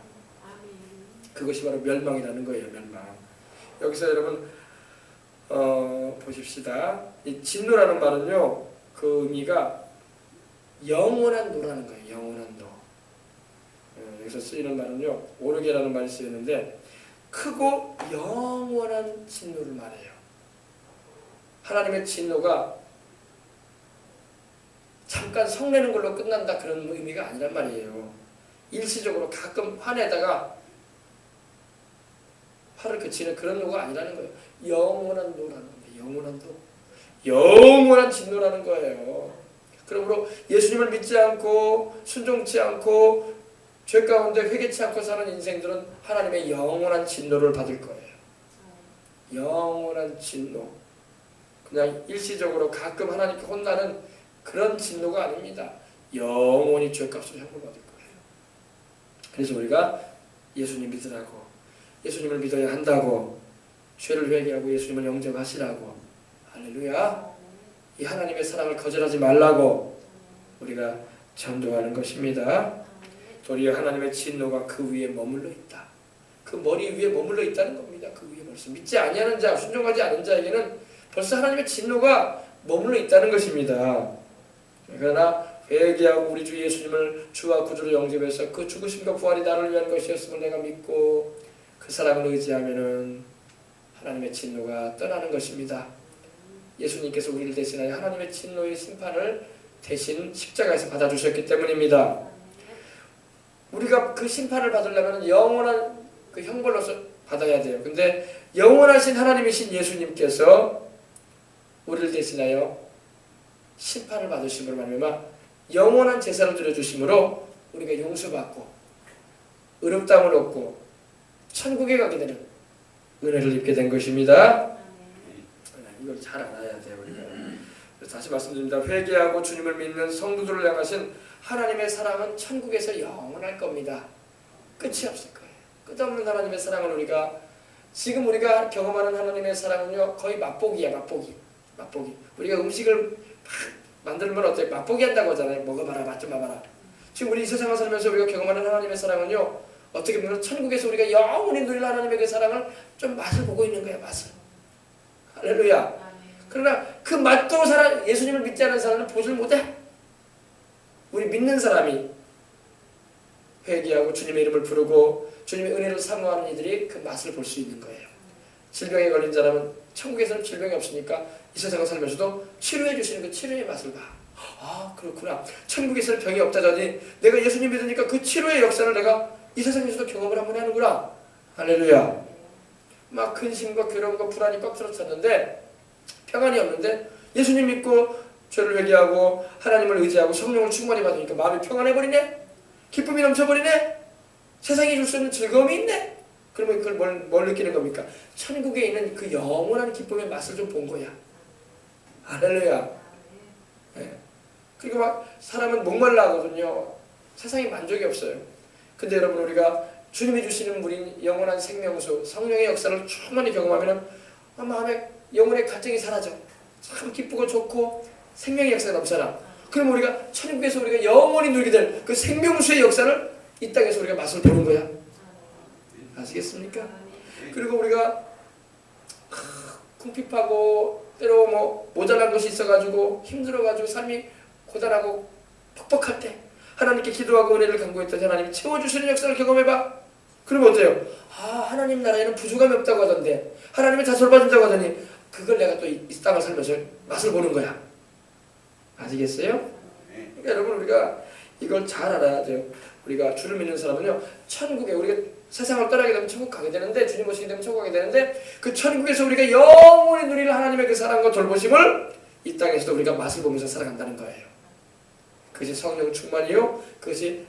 그것이 바로 멸망이라는 거예요. 멸망. 여기서 여러분 보십시다. 이 진노라는 말은요, 그 의미가 영원한 노라는 거예요. 영원한 노. 여기서 쓰이는 말은요, 오르게라는 말이 쓰이는데 크고 영원한 진노를 말해요. 하나님의 진노가 잠깐 성내는 걸로 끝난다 그런 의미가 아니란 말이에요. 일시적으로 가끔 화내다가 화를 그치는 그런 노가 아니라는 거예요. 영원한 노라는 겁니다. 영원한 노. 영원한 진노라는 거예요. 그러므로 예수님을 믿지 않고 순종치 않고 죄 가운데 회개치 않고 사는 인생들은 하나님의 영원한 진노를 받을 거예요. 영원한 진노. 그냥 일시적으로 가끔 하나님께 혼나는 그런 진노가 아닙니다. 영원히 죄값을 형벌받을 거예요. 그래서 우리가 예수님 믿으라고, 예수님을 믿어야 한다고, 죄를 회개하고 예수님을 영접하시라고, 할렐루야, 이 하나님의 사랑을 거절하지 말라고 우리가 전도하는 것입니다. 도리어 하나님의 진노가 그 위에 머물러 있다. 그 머리 위에 머물러 있다는 겁니다. 그 위에 벌써 믿지 아니하는 자, 순종하지 않은 자에게는 벌써 하나님의 진노가 머물러 있다는 것입니다. 그러나 회개하고 우리 주 예수님을 주와 구주로 영접해서 그 죽으심과 부활이 나를 위한 것이었음을 내가 믿고 그 사랑을 의지하면은 하나님의 진노가 떠나는 것입니다. 예수님께서 우리를 대신하여 하나님의 진노의 심판을 대신 십자가에서 받아주셨기 때문입니다. 우리가 그 심판을 받으려면 영원한 그 형벌로서 받아야 돼요. 근데 영원하신 하나님이신 예수님께서 우리를 대신하여 심판을 받으심으로 말미암아 영원한 제사를 드려주심으로 우리가 용서받고 의롭다함을 얻고 천국에 가게 되는 은혜를 입게 된 것입니다. 이걸 잘 알아야 돼요, 우리가. 그래서 다시 말씀드립니다. 회개하고 주님을 믿는 성도들을 향하신 하나님의 사랑은 천국에서 영원할 겁니다. 끝이 없을 거예요. 끝없는 하나님의 사랑을 지금 우리가 경험하는 하나님의 사랑은요, 거의 맛보기야, 맛보기. 우리가 음식을 만들면 어때요? 맛보기 한다고 하잖아요. 먹어봐라, 맛 좀 봐봐라. 지금 우리 이 세상을 살면서 우리가 경험하는 하나님의 사랑은요, 어떻게 보면 천국에서 우리가 영원히 누릴 하나님의 그 사랑을 좀 맛을 보고 있는 거야, 맛을. 할렐루야. 그러나 그 맛도 예수님을 믿지 않은 사람은 보질 못해. 우리 믿는 사람이 회개하고 주님의 이름을 부르고 주님의 은혜를 사모하는 이들이 그 맛을 볼 수 있는 거예요. 질병에 걸린 사람은 천국에서는 질병이 없으니까 이 세상을 살면서도 치료해 주시는 그 치료의 맛을 봐. 아, 그렇구나. 천국에서는 병이 없다더니 내가 예수님 믿으니까 그 치료의 역사를 내가 이 세상에서도 경험을 한번 하는구나. 할렐루야. 막 근심과 괴로움과 불안이 꽉 들어찼는데 평안이 없는데 예수님 믿고 죄를 회개하고 하나님을 의지하고 성령을 충만히 받으니까 마음이 평안해버리네. 기쁨이 넘쳐버리네. 세상이 줄 수 있는 즐거움이 있네. 그러면 그걸 뭘 느끼는 겁니까? 천국에 있는 그 영원한 기쁨의 맛을 좀 본 거야. 할렐루야. 네. 그리고 막 사람은 목말라 하거든요. 세상에 만족이 없어요. 근데 여러분, 우리가 주님이 주시는 우리 영원한 생명수 성령의 역사를 충만히 경험하면 마음에 영혼의 갈증이 사라져. 참 기쁘고 좋고 생명의 역사가 넘쳐나. 그럼 우리가 천국에서 우리가 영원히 누리게 될 그 생명수의 역사를 이 땅에서 우리가 맛을 보는 거야. 아시겠습니까? 그리고 우리가 궁핍하고 때로 모자란 것이 있어가지고 힘들어가지고 삶이 고단하고 퍽퍽할 때 하나님께 기도하고 은혜를 간구했더니 하나님이 채워주시는 역사를 경험해봐. 그러면 어때요? 하나님 나라에는 부족함이 없다고 하던데 하나님이 다 돌봐준다고 하더니 그걸 내가 또 이 땅을 살면서 맛을 보는 거야. 아시겠어요? 그러니까 여러분, 우리가 이걸 잘 알아야 돼요. 우리가 주를 믿는 사람은요, 천국에 우리가 세상을 떠나게 되면 천국 가게 되는데, 주님 오시게 되면 천국 가게 되는데, 그 천국에서 우리가 영원히 누리는 하나님의 그 사랑과 돌보심을 이 땅에서도 우리가 맛을 보면서 살아간다는 거예요. 그것이 성령 충만이요, 그것이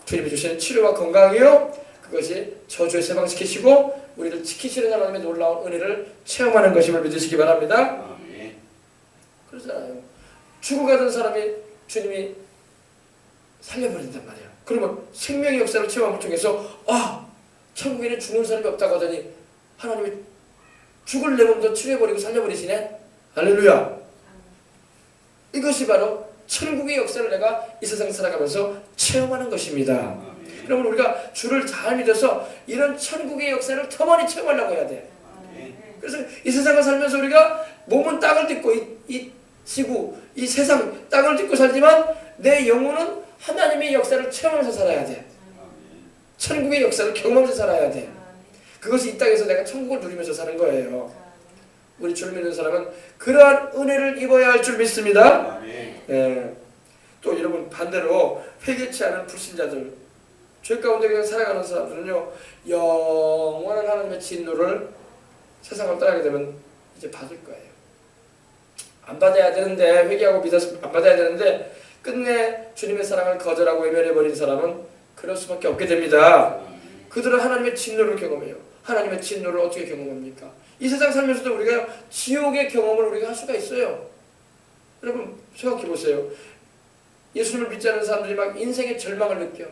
주님이 주시는 치료와 건강이요, 그것이 저주에서 해방시키시고 우리를 지키시는 하나님의 놀라운 은혜를 체험하는 것임을 믿으시기 바랍니다. 그러잖아요. 죽어가던 사람이 주님이 살려버린단 말이야. 그러면 생명의 역사를 체험함을 통해서 천국에는 죽는 사람이 없다고 하더니 하나님이 죽을 내 몸도 치료해버리고 살려버리시네. 할렐루야. 이것이 바로 천국의 역사를 내가 이 세상 살아가면서 체험하는 것입니다. 그러면 우리가 주를 잘 믿어서 이런 천국의 역사를 더 많이 체험하려고 해야 돼. 그래서 이 세상을 살면서 우리가 몸은 땅을 딛고 이 지구, 이 세상 땅을 딛고 살지만 내 영혼은 하나님의 역사를 체험하면서 살아야 돼. 천국의 역사를 경험하면서 살아야 돼. 그것이 이 땅에서 내가 천국을 누리면서 사는 거예요. 우리 주를 믿는 사람은 그러한 은혜를 입어야 할 줄 믿습니다. 예. 또 여러분, 반대로 회개치 않은 불신자들, 죄 가운데 그냥 살아가는 사람들은요, 영원한 하나님의 진노를 세상을 떠나게 되면 이제 받을 거예요. 안 받아야 되는데, 회개하고 믿어서 안 받아야 되는데 끝내 주님의 사랑을 거절하고 외면해버린 사람은 그럴 수밖에 없게 됩니다. 그들은 하나님의 진노를 경험해요. 하나님의 진노를 어떻게 경험합니까? 이 세상 살면서도 우리가 지옥의 경험을 우리가 할 수가 있어요. 여러분, 생각해 보세요. 예수님을 믿지 않는 사람들이 막 인생의 절망을 느껴.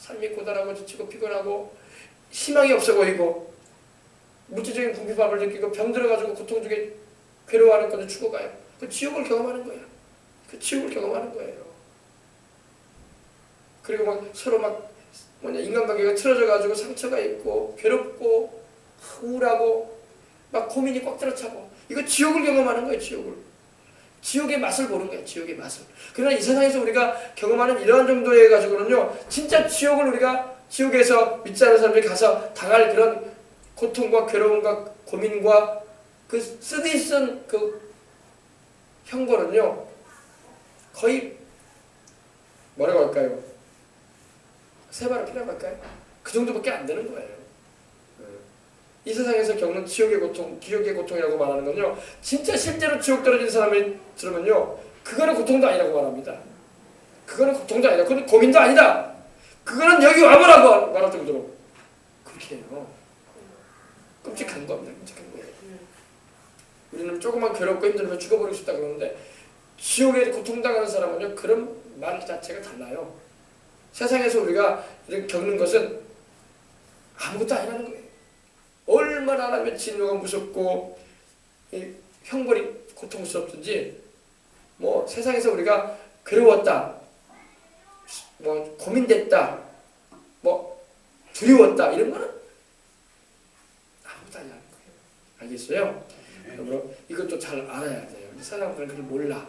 삶이 고단하고 지치고 피곤하고 희망이 없어 보이고 물질적인 궁핍함을 느끼고 병들어가지고 고통 중에 괴로워하는 건데 죽어가요. 그 지옥을 경험하는 거야. 그 지옥을 경험하는 거예요. 그리고 막 서로 인간관계가 틀어져가지고 상처가 있고 괴롭고 우울하고 막 고민이 꽉 들어차고 이거 지옥을 경험하는 거예요. 지옥의 맛을 보는 거예요. 지옥의 맛을. 그러나 이 세상에서 우리가 경험하는 이러한 정도에 가지고는요, 진짜 지옥에서 믿지 않는 사람들이 가서 당할 그런 고통과 괴로움과 고민과 그 쓰디쓴 그 형벌은요, 거의 뭐라고 할까요? 세바로 피라고 할까요? 그 정도밖에 안 되는 거예요. 이 세상에서 겪는 지옥의 고통, 기억의 고통이라고 말하는 건요, 진짜 실제로 지옥 떨어진 사람이 들으면요, 그거는 고통도 아니라고 말합니다. 그거는 고통도 아니다. 그건 고민도 아니다. 그거는 여기 와보라고 말할 정도로 그렇게 해요. 끔찍한 겁니다. 끔찍한 거예요. 우리는 조금만 괴롭고 힘들면 죽어버리고 싶다 그러는데 지옥에 고통당하는 사람은요 그런 말 자체가 달라요. 세상에서 우리가 이렇게 겪는 것은 아무것도 아니라는 거예요. 얼마나 하나님의 진노가 무섭고 형벌이 고통스럽든지 뭐 세상에서 우리가 괴로웠다, 뭐 고민됐다, 뭐 두려웠다 이런 거는 아무것도 아니라는 거예요. 알겠어요? 그러므로 이것도 잘 알아야 돼요. 사람들은 그걸 몰라.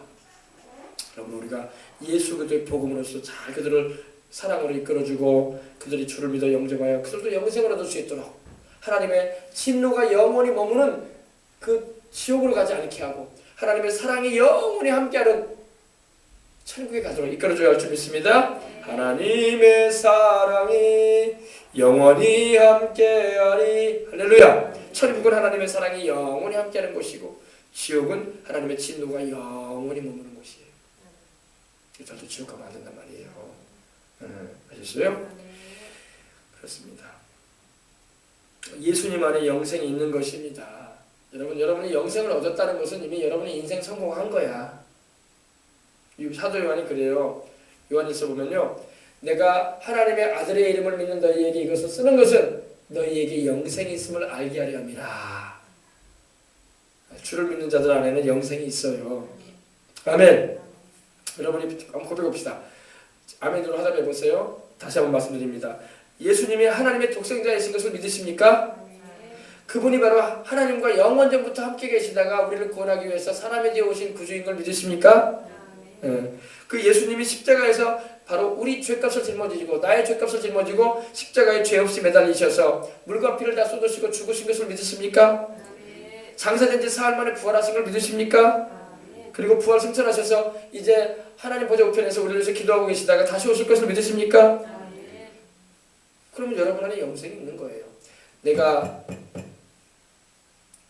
그러므로 우리가 예수 그리스도의 복음으로서 잘 그들을 사랑으로 이끌어주고 그들이 주를 믿어 영접하여 그들도 영생을 얻을 수 있도록 하나님의 진노가 영원히 머무는 그 지옥으로 가지 않게 하고 하나님의 사랑이 영원히 함께하는 천국에 가도록 이끌어줘야 할 줄 믿습니다. 하나님의 사랑이 영원히 함께하리. 할렐루야. 천국은 하나님의 사랑이 영원히 함께하는 곳이고 지옥은 하나님의 진노가 영원히 머무는 곳이에요. 저도 지옥 가면 안 된단 말이에요. 아셨어요? 그렇습니다. 예수님 안에 영생이 있는 것입니다. 여러분이 영생을 얻었다는 것은 이미 여러분이 인생 성공한 거야. 사도 요한이 그래요. 요한일서 보면요. 내가 하나님의 아들의 이름을 믿는 너희에게 이것을 쓰는 것은 너희에게 영생이 있음을 알게 하려 함이라. 주를 믿는 자들 안에는 영생이 있어요. 아멘. 여러분이 한번 고백합시다. 아멘으로 하답해 보세요. 다시 한번 말씀드립니다. 예수님이 하나님의 독생자이신 것을 믿으십니까? 그분이 바로 하나님과 영원전부터 함께 계시다가 우리를 구원하기 위해서 사람에 되어 오신 구주인 걸 믿으십니까? 그 예수님이 십자가에서 바로 우리 죄값을 짊어지고 나의 죄값을 짊어지고 십자가에 죄 없이 매달리셔서 물과 피를 다 쏟으시고 죽으신 것을 믿으십니까? 장사된 지 사흘 만에 부활하신 걸 믿으십니까? 그리고 부활 승천하셔서 이제 하나님 보좌 우편에서 우리를 위해서 기도하고 계시다가 다시 오실 것을 믿으십니까? 그러면 여러분 안에 영생이 있는 거예요. 내가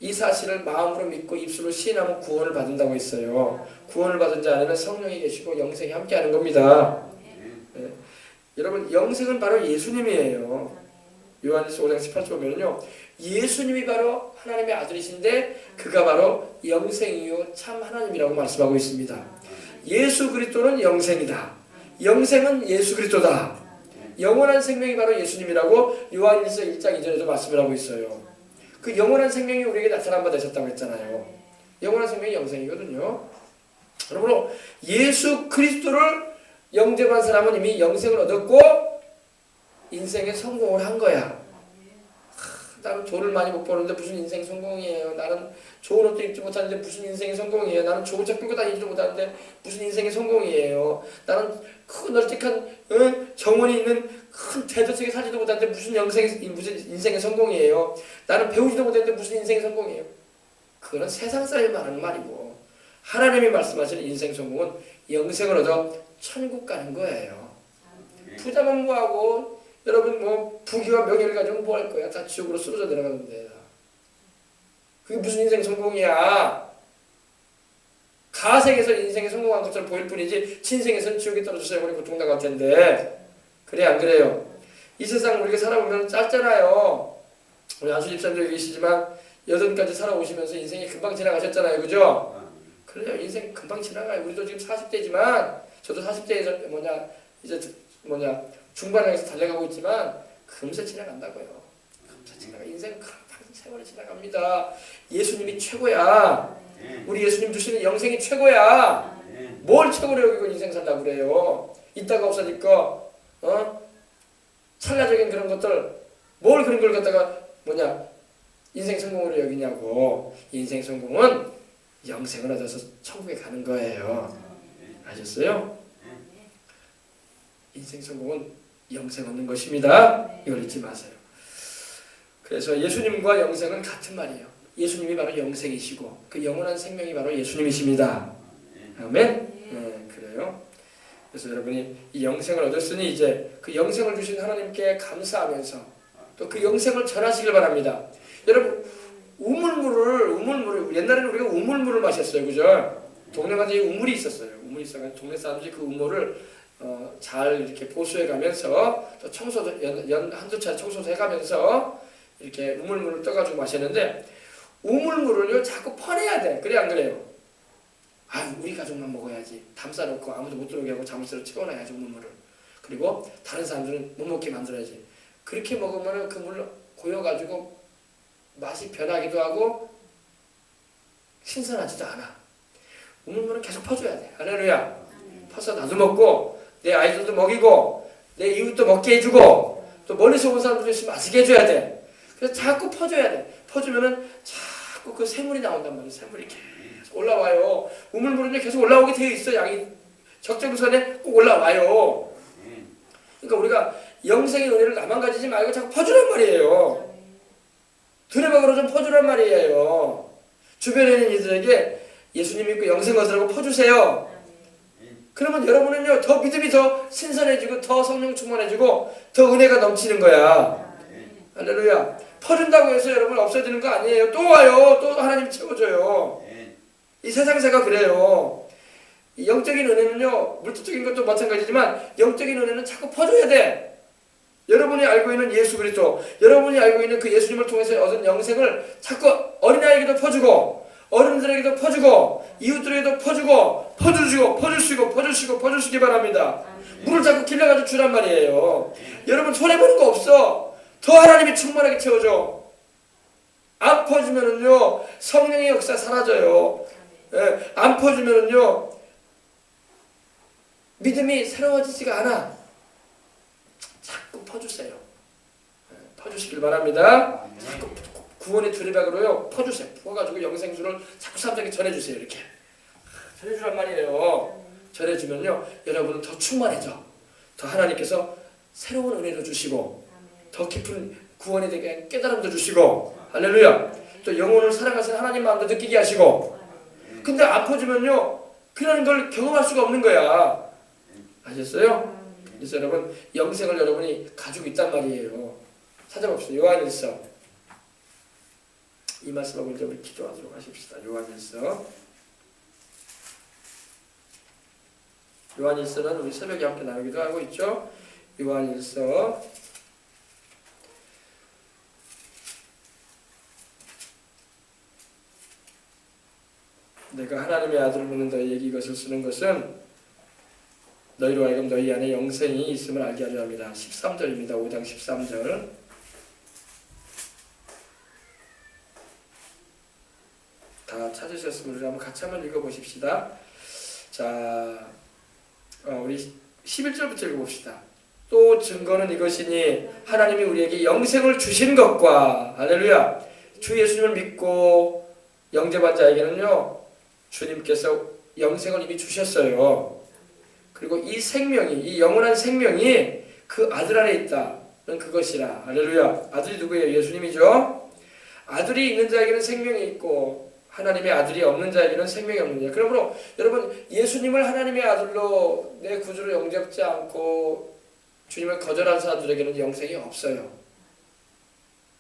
이 사실을 마음으로 믿고 입술로 시인하면 구원을 받는다고 했어요. 구원을 받은 자 안에는 성령이 계시고 영생이 함께하는 겁니다. 네. 여러분 영생은 바로 예수님이에요. 요한일서 5장 18절 보면요. 예수님이 바로 하나님의 아들이신데 그가 바로 영생이요 참 하나님이라고 말씀하고 있습니다. 예수 그리스도는 영생이다. 영생은 예수 그리스도다. 영원한 생명이 바로 예수님이라고 요한일서 1장 2절에도 말씀을 하고 있어요. 그 영원한 생명이 우리에게 나타난 바 되셨다고 했잖아요. 영원한 생명이 영생이거든요. 그러므로 예수 그리스도를 영접한 사람은 이미 영생을 얻었고 인생에 성공을 한 거야. 나는 돈을 많이 못 버는데 무슨 인생 성공이에요. 나는 좋은 옷도 입지 못하는데 무슨 인생이 성공이에요. 나는 좋은 차 끌고 다니지도 못하는데 무슨 인생이 성공이에요. 나는 큰 널찍한 정원이 있는 큰 대저택에 살지도 못하는데 무슨 인생의 성공이에요. 나는 배우지도 못했는데 무슨 인생의 성공이에요. 그건 세상 사람이 말하는 말이고 하나님이 말씀하시는 인생 성공은 영생을 얻어 천국 가는 거예요. 부자만 뭐하고 여러분 뭐 부귀와 명예를 가지고 뭐 할 거야? 다 지옥으로 쓰러져 내려가는데 그게 무슨 인생 성공이야? 가생에서 인생에 성공한 것처럼 보일 뿐이지 친생에서는 지옥에 떨어져서 영원히 고통당할 텐데 그래 안 그래요? 이 세상 우리가 살아보면 짧잖아요. 우리 안수 집사님도 여기 계시지만 80까지 살아오시면서 인생이 금방 지나가셨잖아요. 그죠? 그래요. 인생 금방 지나가요. 우리도 지금 40대지만 저도 40대에서 중반에서 달려가고 있지만 금세 지나간다고요. 금세 지나가. 인생 금방 세월이 지나갑니다. 예수님이 최고야. 우리 예수님 주시는 영생이 최고야. 뭘 최고로 여기고 인생 살라고 그래요. 있다가 없어질까? 찰나적인 그런 것들 뭘 그런 걸 갖다가 인생 성공으로 여기냐고. 인생 성공은 영생을 얻어서 천국에 가는 거예요. 아셨어요? 인생 성공은 영생 얻는 것입니다. 이걸 잊지 마세요. 그래서 예수님과 영생은 같은 말이에요. 예수님이 바로 영생이시고 그 영원한 생명이 바로 예수님이십니다. 아멘? 네, 그래요. 그래서 여러분이 이 영생을 얻었으니 이제 그 영생을 주신 하나님께 감사하면서 또 그 영생을 전하시길 바랍니다. 여러분 우물물을 옛날에는 우리가 우물물을 마셨어요. 그죠? 동네마다 우물이 있었어요. 우물이 있어가지고 동네 사람들이 그 우물을 잘 이렇게 보수해 가면서 또 청소도 한두 차례 청소도 해가면서 이렇게 우물물을 떠가지고 마셨는데 우물물을요 자꾸 퍼내야 돼. 그래 안 그래요? 아 우리 가족만 먹어야지. 담 싸놓고 아무도 못 들어오게 하고 자물쇠로 채워놔야지 우물물을. 그리고 다른 사람들은 못 먹게 만들어야지. 그렇게 먹으면 그 물 고여가지고 맛이 변하기도 하고 신선하지도 않아. 우물물은 계속 퍼줘야 돼. 할렐루야. 퍼서 나도 먹고 내 아이들도 먹이고 내 이웃도 먹게 해주고 또 멀리서 온 사람들도 있으면 마시게 해줘야 돼. 그래서 자꾸 퍼줘야 돼. 퍼주면은 자꾸 그 새물이 나온단 말이야. 새물이 계속 올라와요. 우물물은 계속 올라오게 되어 있어. 양이 적정선에 꼭 올라와요. 그러니까 우리가 영생의 은혜를 나만 가지지 말고 자꾸 퍼주란 말이에요. 두레박으로 좀 퍼주란 말이에요. 주변에 있는 이들에게 예수님 믿고 영생 얻으라고 퍼주세요. 그러면 여러분은요 더 믿음이 더 신선해지고 더 성령 충만해지고 더 은혜가 넘치는 거야. 할렐루야. 퍼준다고 해서 여러분 없어지는 거 아니에요. 또 와요. 또 하나님이 채워줘요. 이 세상사가 그래요. 이 영적인 은혜는요 물질적인 것도 마찬가지지만 영적인 은혜는 자꾸 퍼줘야 돼. 여러분이 알고 있는 예수 그리스도, 여러분이 알고 있는 그 예수님을 통해서 얻은 영생을 자꾸 어린아이에게도 퍼주고 어른들에게도 퍼주고 이웃들에게도 퍼주고 퍼주시기 바랍니다. 물을 자꾸 길러가지고 주란 말이에요. 여러분 손해보는 거 없어. 더 하나님이 충만하게 채워줘. 안 퍼주면은요 성령의 역사 사라져요. 예, 안 퍼주면은요 믿음이 새로워지지가 않아. 자꾸 퍼주세요. 예, 퍼주시길 바랍니다. 자꾸 구원의 두레박으로요 퍼주세요. 퍼가지고 영생수를 자꾸 사람들에게 전해주세요. 이렇게 전해주란 말이에요. 전해주면요 여러분은 더 충만해져. 더 하나님께서 새로운 은혜도 주시고 더 깊은 구원에 대한 깨달음도 주시고 할렐루야. 또 영혼을 사랑하시는 하나님 마음도 느끼게 하시고. 근데 안 퍼주면요 그런 걸 경험할 수가 없는 거야. 아셨어요? 그래서 여러분 영생을 여러분이 가지고 있단 말이에요. 찾아봅시다. 요한일서 이 말씀을 먼저 우리 기도하도록 하십시다. 요한일서는 우리 새벽에 함께 나누기도 하고 있죠. 요한일서 내가 하나님의 아들을 묻는 너희에게 이것을 쓰는 것은 너희로 하여금 너희 안에 영생이 있음을 알게 하려 합니다. 13절입니다. 5장 13절. 다 찾으셨으면 우리 한번 같이 한번 읽어보십시다. 자, 우리 11절부터 읽어봅시다. 또 증거는 이것이니 하나님이 우리에게 영생을 주신 것과 할렐루야 주 예수님을 믿고 영접한 자에게는요 주님께서 영생을 이미 주셨어요. 그리고 이 생명이 이 영원한 생명이 그 아들 안에 있다는 그것이라. 할렐루야. 아들이 누구예요? 예수님이죠. 아들이 있는 자에게는 생명이 있고 하나님의 아들이 없는 자에게는 생명이 없는 자. 그러므로 여러분 예수님을 하나님의 아들로 내 구주로 영접지 않고 주님을 거절한 사람들에게는 영생이 없어요.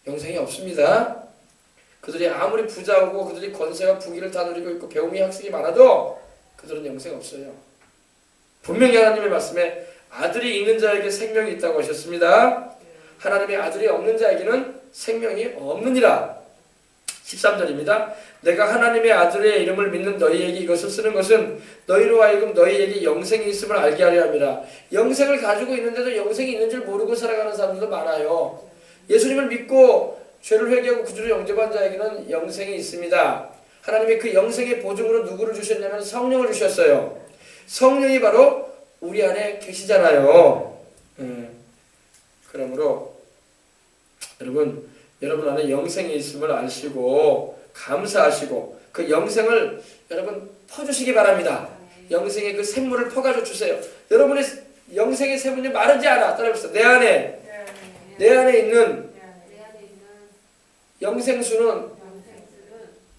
영생이 없습니다. 그들이 아무리 부자고 그들이 권세와 부귀를 다 누리고 있고 배움이 학식이 많아도 그들은 영생 없어요. 분명히 하나님의 말씀에 아들이 있는 자에게 생명이 있다고 하셨습니다. 하나님의 아들이 없는 자에게는 생명이 없느니라. 13절입니다. 내가 하나님의 아들의 이름을 믿는 너희에게 이것을 쓰는 것은 너희로 하여금 너희에게 영생이 있음을 알게 하려 함이라. 영생을 가지고 있는데도 영생이 있는 줄 모르고 살아가는 사람들도 많아요. 예수님을 믿고 죄를 회개하고 구주로 영접한 자에게는 영생이 있습니다. 하나님이 그 영생의 보증으로 누구를 주셨냐면 성령을 주셨어요. 성령이 바로 우리 안에 계시잖아요. 그러므로 여러분 안에 영생이 있음을 아시고 감사하시고 그 영생을 여러분 퍼주시기 바랍니다. 영생의 그 샘물을 퍼가지고 주세요. 여러분의 영생의 샘물이 마르지 않아. 따라해보세요. 내 안에 있는 영생수는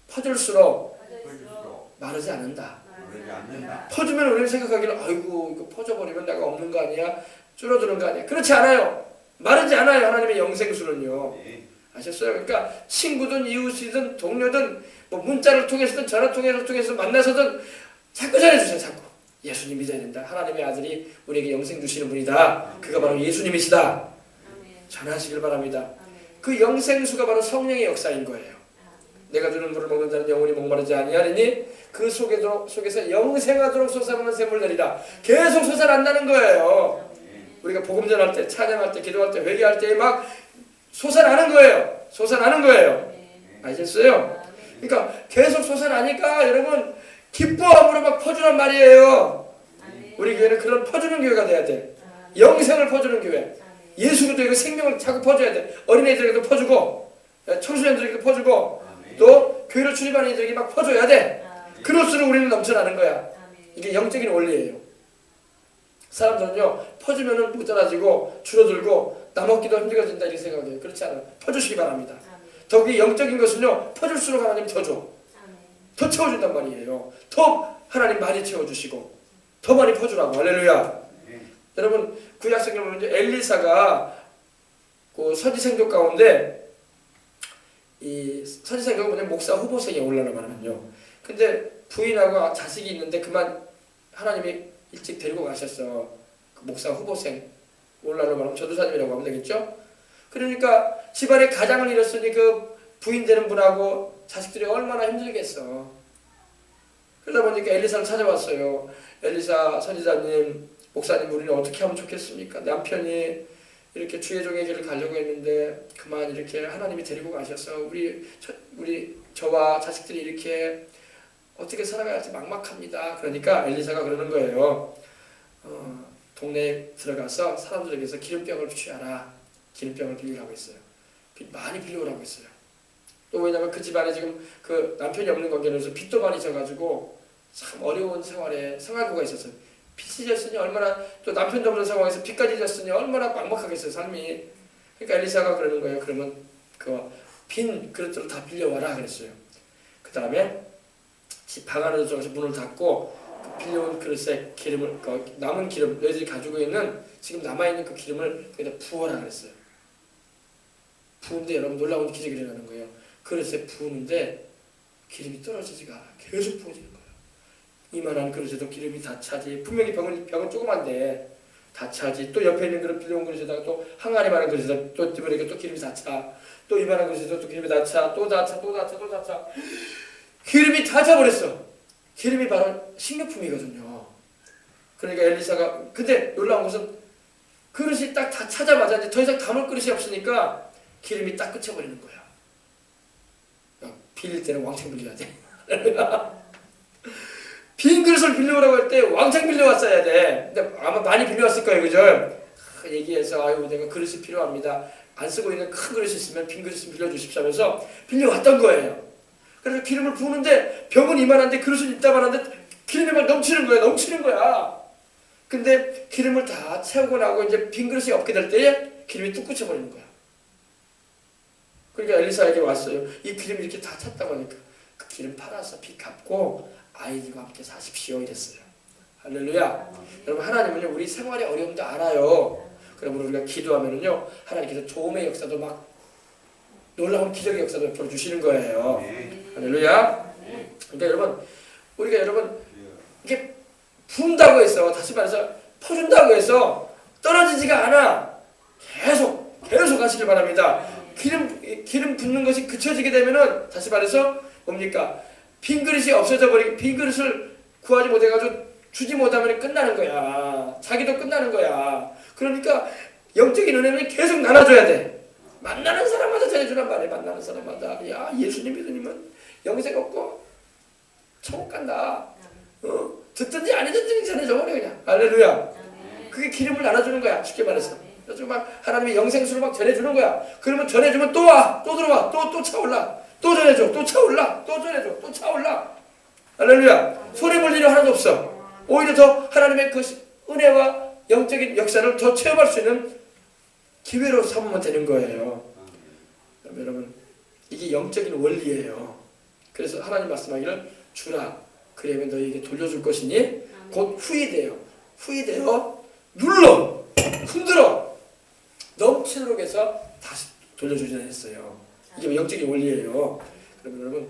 퍼줄수록 마르지 않는다. 퍼주면 우리는 생각하기는 아이고 이거 퍼져버리면 내가 없는 거 아니야? 줄어드는 거 아니야? 그렇지 않아요. 마르지 않아요. 하나님의 영생수는요. 아셨어요? 그러니까 친구든 이웃이든 동료든 뭐 문자를 통해서든 전화 통해서 만나서든 자꾸 전해주세요. 자꾸 예수님 믿어야 된다. 하나님의 아들이 우리에게 영생 주시는 분이다. 그가 바로 예수님이시다. 전하시길 바랍니다. 그 영생수가 바로 성령의 역사인 거예요. 내가 주는 물을 먹는 자는 영원히 목마르지 아니하리니 그 속에서 영생하도록 솟아나는 샘물들이라. 계속 솟아난다는 거예요. 우리가 복음 전할 때, 찬양할 때, 기도할 때, 회개할 때 막 솟아나는 거예요. 솟아나는 거예요. 아시겠어요? 그러니까 계속 솟아나니까 여러분 기뻐함으로 막 퍼주란 말이에요. 우리 교회는 그런 퍼주는 교회가 돼야 돼. 영생을 퍼주는 교회. 예수도 이거 생명을 자꾸 퍼줘야 돼. 어린애들에게도 퍼주고 청소년들에게도 퍼주고 또 교회를 출입하는 이들에게 막 퍼줘야 돼. 그럴수록 우리는 넘쳐나는 거야. 이게 영적인 원리예요. 사람들은요 퍼주면은 모자라지고 줄어들고 나먹기도 힘들어진다 이렇게 생각해요. 그렇지 않아요. 퍼주시기 바랍니다. 더욱이 영적인 것은요 퍼줄수록 하나님 더 줘. 더 채워준단 말이에요. 더 하나님 많이 채워주시고 더 많이 퍼주라고. 할렐루야. 여러분 구약성경 보면 엘리사가 그 선지생족 가운데 이 선지생족은 뭐냐면 목사 후보생에 올라나 말하면요. 근데 부인하고 자식이 있는데 그만 하나님이 일찍 데리고 가셨어. 그 목사 후보생 올라나 말하면 전도사님이라고 하면 되겠죠. 그러니까 집안에 가장을 잃었으니 그 부인 되는 분하고 자식들이 얼마나 힘들겠어. 그러다 보니까 엘리사를 찾아왔어요. 엘리사 선지자님, 목사님 우리는 어떻게 하면 좋겠습니까? 남편이 이렇게 주의 종의 길을 가려고 했는데 그만 이렇게 하나님이 데리고 가셔서 저와 자식들이 이렇게 어떻게 살아가야 할지 막막합니다. 그러니까 엘리사가 그러는 거예요. 동네에 들어가서 사람들에게서 기름병을 취하라. 기름병을 빌리라고 했어요. 많이 빌려오라고 했어요. 또 왜냐면 그 집안에 지금 그 남편이 없는 관계로 해서 빚도 많이 져가지고 참 어려운 생활고가 있었어요. 빚이 졌으니 얼마나, 또 남편도 없는 상황에서 빚까지 졌으니 얼마나 막막하겠어요 삶이. 그러니까 엘리사가 그러는 거예요. 그러면 그 빈 그릇들을 다 빌려와라 그랬어요. 그 다음에 집 방 안으로 들어가서 문을 닫고 그 빌려온 그릇에 기름을, 남은 기름, 너희들이 가지고 있는 지금 남아있는 그 기름을 거기다 부어라 그랬어요. 부은데 여러분 놀라운 기적이 일어나는 거예요. 그릇에 부으는데 기름이 떨어지지가 않아. 계속 부어지는 거예요. 이만한 그릇에도 기름이 다 차지. 분명히 병은 조그만데 다 차지. 또 옆에 있는 그릇 빌려온 그릇에다가 또 항아리만한 그릇에다 또 집어내니까 또 기름이 다 차. 또 이만한 그릇에도 또 기름이 다 차. 또 다 차. 또 다 차. 또 다 차. 기름이 다 차버렸어. 기름이 바로 식료품이거든요. 그러니까 엘리사가, 근데 놀라운 것은 그릇이 딱 다 차자마자 이제 더 이상 담을 그릇이 없으니까 기름이 딱 그쳐버리는 거야. 빌릴 때는 왕창 빌려야 돼. 빈 그릇을 빌려오라고 할 때 왕창 빌려왔어야 돼. 근데 아마 많이 빌려왔을 거예요. 그죠? 얘기해서 아유 내가 그릇이 필요합니다. 안 쓰고 있는 큰 그릇이 있으면 빈 그릇 좀 빌려주십시오 하면서 빌려왔던 거예요. 그래서 기름을 부으는데 병은 이만한데 그릇은 이따만한데 기름이 막 넘치는 거야. 넘치는 거야. 근데 기름을 다 채우고 나고 이제 빈 그릇이 없게 될 때에 기름이 뚝 그쳐버리는 거야. 그러니까 엘리사에게 왔어요. 이 기름이 이렇게 다 찼다고 하니까 그 기름 팔아서 빚 갚고 아이들과 함께 사십시오 이랬어요. 할렐루야. 여러분 하나님은요 우리 생활의 어려움도 알아요. 그러면 우리가 기도하면은요 하나님께서 도움의 역사도 막 놀라운 기적의 역사도 베풀어 주시는 거예요. 할렐루야. 그러니까 여러분 우리가 이게 부은다고 해서, 다시 말해서 퍼준다고 해서 떨어지지가 않아. 계속 하시길 바랍니다. 기름 붓는 것이 그쳐지게 되면은 다시 말해서 뭡니까? 빈 그릇이 없어져 버리고 빈 그릇을 구하지 못해가지고 주지 못하면 끝나는 거야. 자기도 끝나는 거야. 그러니까 영적인 은혜는 계속 나눠줘야 돼. 만나는 사람마다 전해주란 말이야. 만나는 사람마다. 야 예수님 믿으면 영생 없고 천국 간다. 듣든지 안 듣든지 전해줘 버려 그냥. 할렐루야. 그게 기름을 나눠주는 거야. 쉽게 말해서. 그래서 막 하나님의 영생수를 막 전해주는 거야. 그러면 전해주면 또 와, 또 들어와, 또 차올라, 또 전해줘, 또 차올라, 또 전해줘, 또 차올라. 할렐루야. 손해 볼 일이 하나도 없어. 오히려 더 하나님의 그 은혜와 영적인 역사를 더 체험할 수 있는 기회로 삼으면 되는 거예요. 여러분 이게 영적인 원리예요. 그래서 하나님 말씀하기를 주라. 그러면 너희에게 돌려줄 것이니 곧 후이되어 눌러 흔들어 넘치도록 해서 다시 돌려주자 했어요. 이게 영적인 원리예요. 그러면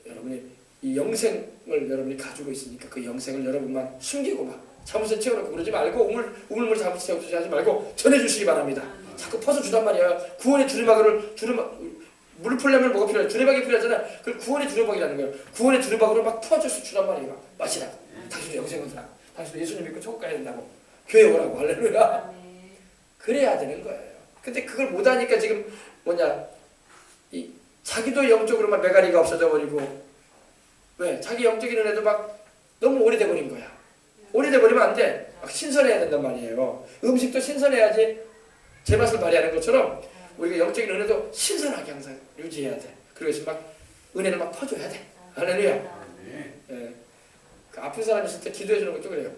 여러분이 이 영생을 여러분이 가지고 있으니까 그 영생을 여러분만 숨기고 막 자물쇠 채워놓고 그러지 말고 우물물 자물쇠 채워주지 하지 말고 전해주시기 바랍니다. 자꾸 퍼서 주단 말이에요. 구원의 물을 풀려면 뭐가 필요해? 두레박이 필요하잖아. 그걸 구원의 두레박이라는 거예요. 구원의 두레박으로 막 퍼줘서 주단 말이에요. 마시라. 당신도 영생을 하라. 당신도 예수님 믿고 천국 가야 된다고. 교회 오라고. 할렐루야. 그래야 되는 거예요. 근데 그걸 못하니까 지금 이 자기도 영적으로만 메가리가 없어져 버리고, 왜? 자기 영적인 은혜도 막 너무 오래돼 버린 거야. 오래돼 버리면 안 돼. 막 신선해야 된단 말이에요. 음식도 신선해야지 제맛을 발휘하는 것처럼 우리가 영적인 은혜도 신선하게 항상 유지해야 돼. 그래서 막 은혜를 막 퍼줘야 돼. 할렐루야. 예. 그 아픈 사람 있을 때 기도해 주는 것도 그래요.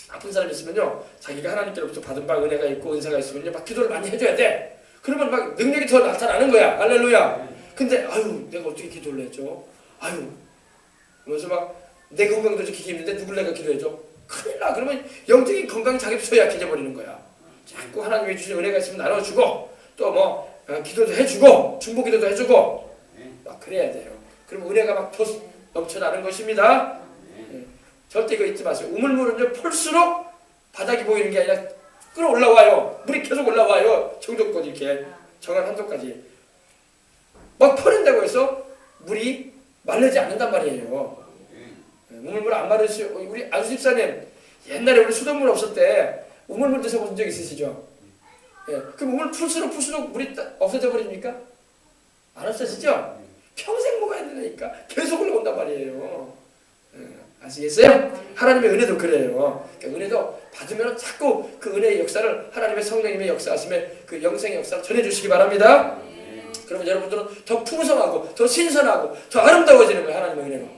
아픈 사람 있으면요, 자기가 하나님께로부터 받은 바 은혜가 있고 은사가 있으면요, 막 기도를 많이 해줘야 돼. 그러면 막 능력이 더 나타나는 거야. 할렐루야. 근데 아유, 내가 어떻게 기도를 해줘? 아유, 그러면서 막 내 건강도 지키기 힘든데 누굴 내가 기도해줘? 큰일 나. 그러면 영적인 건강이 자기부터 약해져 버리는 거야. 자꾸 하나님이 주신 은혜가 있으면 나눠주고, 또 기도도 해주고, 중보기도도 해주고, 막 그래야 돼요. 그러면 은혜가 막 더 넘쳐나는 것입니다. 절대 그거 잊지 마세요. 우물물은요, 풀수록 바닥이 보이는 게 아니라 끌어올라와요. 물이 계속 올라와요. 정도껏 이렇게 정한 한도까지. 막 퍼낸다고 해서 물이 마르지 않는단 말이에요. 우물물 안 마르시오. 우리 안수 집사님, 옛날에 우리 수돗물 없을 때 우물물 드셔본 적 있으시죠? 예. 그럼 우물 풀수록 물이 없어져 버립니까? 안 없어지죠? 평생 먹어야 되니까 계속 올라온단 말이에요. 아시겠어요? 하나님의 은혜도 그래요. 그러니까 은혜도 받으면 자꾸 그 은혜의 역사를 하나님의 성령님의 역사하심에 그 영생의 역사를 전해주시기 바랍니다. 그러면 여러분들은 더 풍성하고 더 신선하고 더 아름다워지는 거예요. 하나님의 은혜로.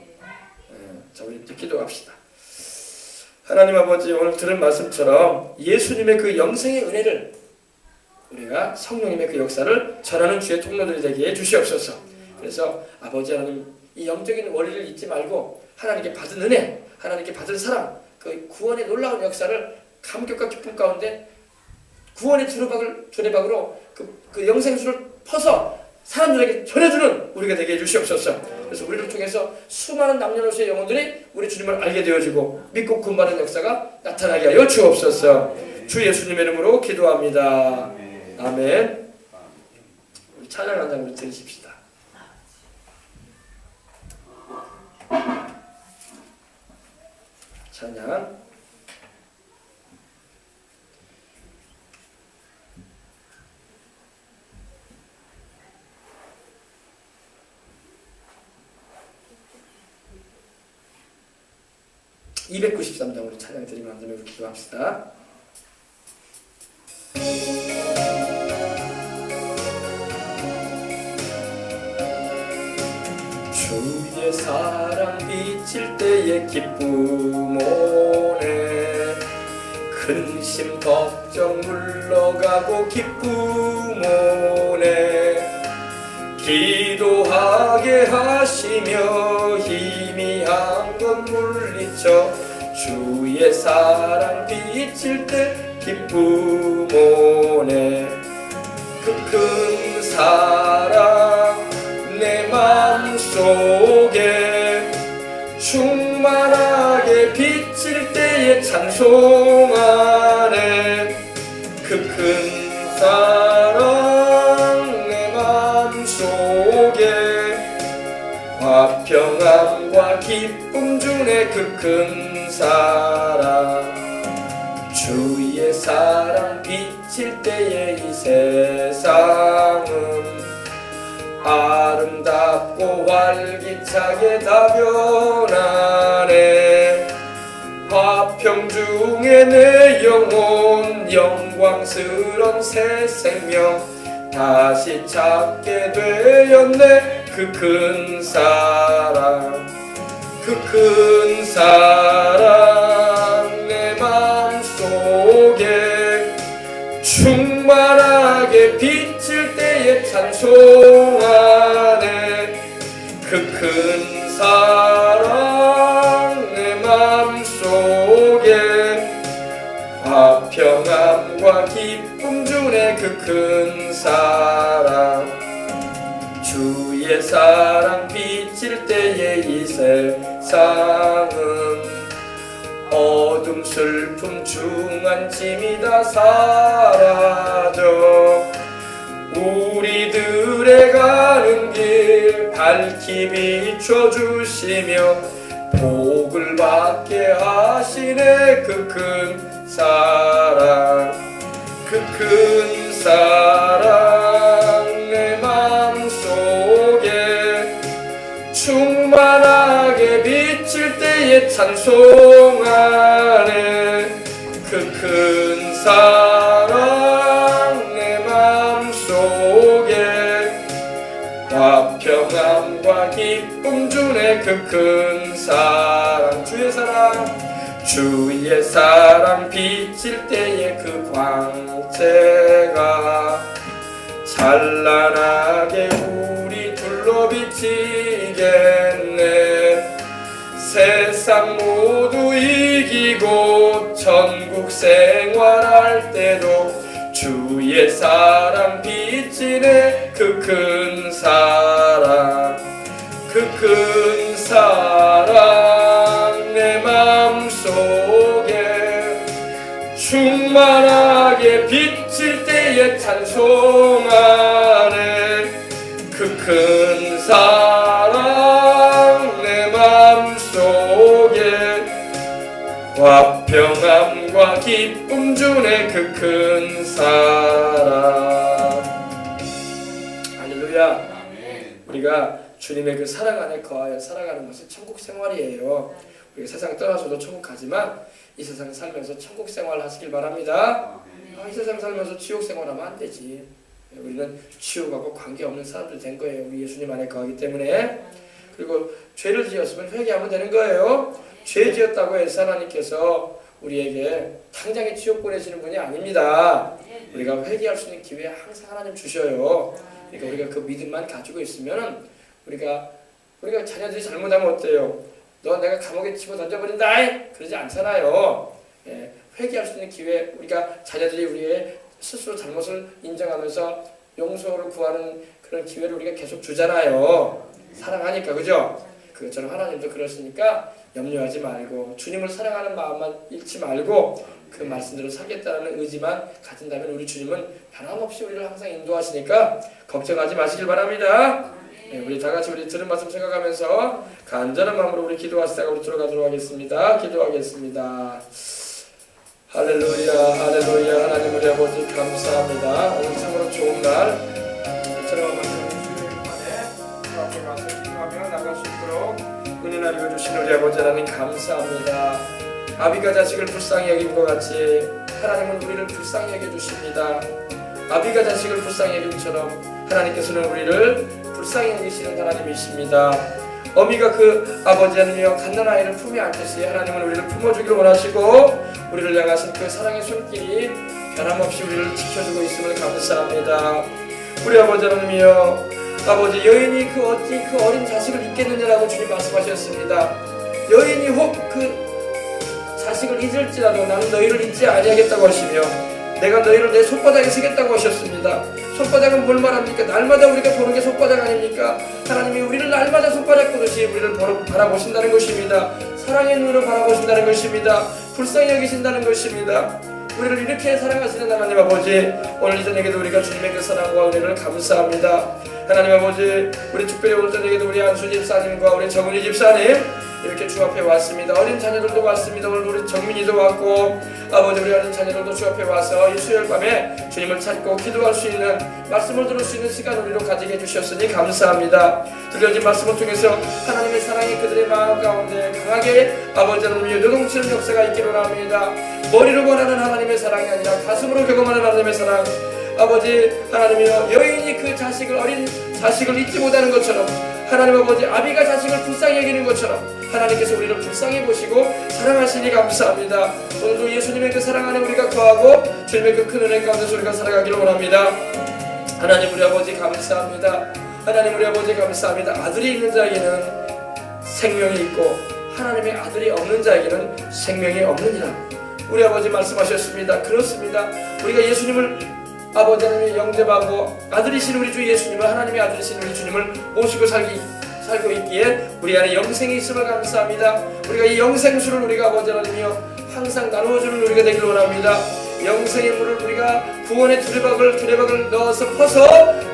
자, 우리 이제 기도합시다. 하나님 아버지, 오늘 들은 말씀처럼 예수님의 그 영생의 은혜를 우리가 성령님의 그 역사를 전하는 주의 통로들이 되게 해주시옵소서. 그래서 아버지 하나님, 이 영적인 원리를 잊지 말고 하나님께 받은 은혜, 하나님께 받은 사랑, 그 구원의 놀라운 역사를 감격과 기쁨 가운데 구원의 두레박으로 그 영생수를 퍼서 사람들에게 전해주는 우리가 되게 해주시옵소서. 그래서 우리를 통해서 수많은 남녀노소의 영혼들이 우리 주님을 알게 되어지고 믿고 구원받는 역사가 나타나게 하여 주옵소서. 주 예수님의 이름으로 기도합니다. 아멘. 우리 찬양 한 장을 들으십시다. 찬양. (293장으로) 찬양 드리면 한 다음에 기도합시다. 주의 사랑 비칠 때의 기쁨 오네. 근심 걱정 물러가고 기쁨 오네. 기도하게 하시며 희미한 것 물리쳐 주의 사랑 비칠 때 기쁨 오네. 그 큰 사랑 내 맘속에 충만하게 비칠 때에 찬송하네. 그 큰 사랑 내 맘속에 화평함과 기쁨 주네. 그 큰 사랑 주의 사랑 비칠 때에 이 세상은 아름답고 활기차게 다 변하네. 화평 중에 내 영혼 영광스런 새 생명 다시 찾게 되었네. 그 큰 사랑 그 큰 사랑 내 맘속에 충만하게 비칠 때에 찬송하네. 그 큰 사랑 내 맘속에 화평함과 기쁨 주네. 그 큰 사랑 주의 사랑 비칠 때에 이 세상은 어둠 슬픔 중한 짐이 다 사라져 우리들의 가는 길 밝히 비춰주시며 복을 받게 하시네 그 큰 사랑 그 큰 사랑 내 마음속에 충만하게 비칠 때에 찬송하네 그 큰 사랑 내 마음속에 화평함과 기쁨 주네 그 큰 사랑 주의 사랑 비칠 때에 그 광채가 찬란하게 우리 둘러 비치겠네 세상 모두 이기고 천국 생활할 때도 주의 사랑 비치네 그 큰 사랑 그 큰 사랑 내 마음속에 충만하게 비칠 때에 찬송하네 그 큰 사랑 내 마음속에 화평함과 기쁨 주네 그 큰 사랑 할렐루야 우리가 주님의 그 사랑 안에 거하여 살아가는 것이 천국 생활이에요. 우리가 세상 떠나서도 천국 가지만 이 세상 살면서 천국 생활 하시길 바랍니다. 이 세상 살면서 지옥 생활하면 안 되지. 우리는 지옥하고 관계없는 사람들이 된 거예요. 우리 예수님 안에 거하기 때문에. 그리고 죄를 지었으면 회개하면 되는 거예요. 죄 지었다고 해서 하나님께서 우리에게 당장에 지옥 보내시는 분이 아닙니다. 우리가 회개할 수 있는 기회 항상 하나님 주셔요. 그러니까 우리가 그 믿음만 가지고 있으면 우리가 자녀들이 잘못하면 어때요? 너 내가 감옥에 집어 던져버린다! 그러지 않잖아요. 예, 회개할 수 있는 기회, 우리가 자녀들이 우리의 스스로 잘못을 인정하면서 용서를 구하는 그런 기회를 우리가 계속 주잖아요. 사랑하니까, 그죠? 그것처럼 하나님도 그러시니까 염려하지 말고 주님을 사랑하는 마음만 잃지 말고 그 말씀대로 살겠다는 의지만 가진다면 우리 주님은 변함없이 우리를 항상 인도하시니까 걱정하지 마시길 바랍니다. 네, 우리 다 같이 우리 들은 말씀 생각하면서 간절한 마음으로 우리 기도하시다가 우리 들어가도록 하겠습니다. 기도하겠습니다. 할렐루야 할렐루야 하나님 우리 아버지 감사합니다. 오늘 참으로 좋은 날 이처럼 주님만에 앞에 가서 기도하며 나갈 수 있도록 은혜나 이루어주신 우리 아버지 하나님 감사합니다. 아비가 자식을 불쌍히 여긴 것 같이 하나님은 우리를 불쌍히 여겨주십니다. 아비가 자식을 불쌍히 여김처럼 하나님께서는 우리를 불쌍히 여기시는 하나님이십니다. 어미가 그 아버지 하나님이여 갓난아이를 품에 안듯이 하나님은 우리를 품어주기를 원하시고 우리를 향하신 그 사랑의 손길이 변함없이 우리를 지켜주고 있음을 감사합니다. 우리 아버지 하나님이여 아버지 여인이 어찌 그 어린 자식을 잊겠느냐라고 주님 말씀하셨습니다. 여인이 혹 그 자식을 잊을지라도 나는 너희를 잊지 아니하겠다고 하시며 내가 너희를 내 손바닥에 쓰겠다고 하셨습니다. 손바닥은 뭘 말합니까? 날마다 우리가 보는 게 손바닥 아닙니까? 하나님이 우리를 날마다 손바닥 보듯이 우리를 바라보신다는 것입니다. 사랑의 눈으로 바라보신다는 것입니다. 불쌍히 여기신다는 것입니다. 우리를 이렇게 사랑하시는 하나님 아버지 오늘 이 저녁에도 우리가 주님의 그 사랑과 은혜를 감사합니다. 하나님 아버지 우리 특별히 오늘 저녁에도 우리 안수 집사님과 우리 정은희 집사님 이렇게 주 앞에 왔습니다. 어린 자녀들도 왔습니다. 오늘 우리 정민이도 왔고 아버지 우리 어린 자녀들도 주 앞에 와서 이 수요일 밤에 주님을 찾고 기도할 수 있는 말씀을 들을 수 있는 시간 우리로 가지게 해주셨으니 감사합니다. 들려진 말씀을 통해서 하나님의 사랑이 그들의 마음 가운데 강하게 아버지 하나님의 요동치는 역사가 있기를 합니다. 머리로 권하는 하나님의 사랑이 아니라 가슴으로 경험하는 하나님의 사랑 아버지 하나님이여 여인이 그 어린 자식을 잊지 못하는 것처럼 하나님 아버지 아비가 자식을 불쌍히 여기는 것처럼 하나님께서 우리를 불쌍히 보시고 사랑하시니 감사합니다. 오늘도 예수님의 그 사랑 안에 우리가 거하고 주님의 그 큰 은혜 가운데서 우리가 살아가기를 원합니다. 하나님 우리 아버지 감사합니다. 하나님 우리 아버지 감사합니다. 아들이 있는 자에게는 생명이 있고 하나님의 아들이 없는 자에게는 생명이 없느니라. 우리 아버지 말씀하셨습니다. 그렇습니다. 우리가 예수님을 아버지 하나님의 영접하고 아들이신 우리 주 예수님을, 하나님의 아들이신 우리 주님을 모시고 살고 있기에 우리 안에 영생이 있음을 감사합니다. 우리가 이 영생수를 우리가 아버지 하나님이여 항상 나누어주는 우리가 되길 원합니다. 영생의 물을 우리가 구원의 두레박을 넣어서 퍼서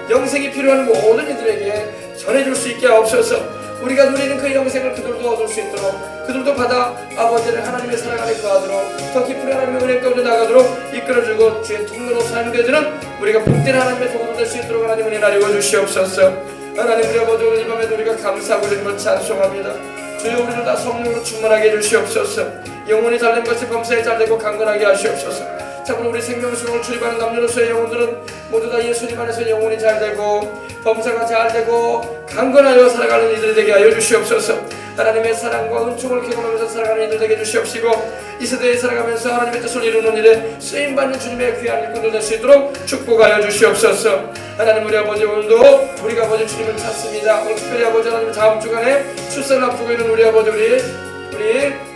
영생이 필요한 모든 이들에게 전해줄 수 있게 하옵소서. 우리가 누리는 그 영생을 그들도 얻을 수 있도록, 그들도 받아 아버지를 하나님의 사랑 안에 거하도록, 더 깊은 하나님의 은혜 가운데 나가도록 이끌어주고 주의 통로로 사용되어지는 우리가 복된 하나님의 도구가 될 수 있도록 하나님 은혜 나누어 주시옵소서. 하나님 우리 아버지, 오늘 이 밤에도 우리가 감사하고 주님을 찬송합니다. 주여, 우리를 다 성령으로 충만하게 해주시옵소서. 영혼이 잘된 것이 범사에 잘되고 강건하게 하시옵소서. 참으로 우리 생명수를 출입하는 남녀노소의 영혼들은 모두 다 예수님 안에서 영혼이 잘되고 범사가 잘되고 강건하여 살아가는 이들이 되게 하여 주시옵소서. 하나님의 사랑과 은총을 경험하면서 살아가는 이들 되게 해주시옵시고, 이 세대에 살아가면서 하나님의 뜻을 이루는 일에 쓰임받는 주님의 귀한 일꾼들 될 수 있도록 축복하여 주시옵소서. 하나님 우리 아버지, 오늘도 우리가 아버지 주님을 찾습니다. 오늘 특별히 아버지 하나님 다음 주간에 출산을 앞두고 있는 우리 아버지 우리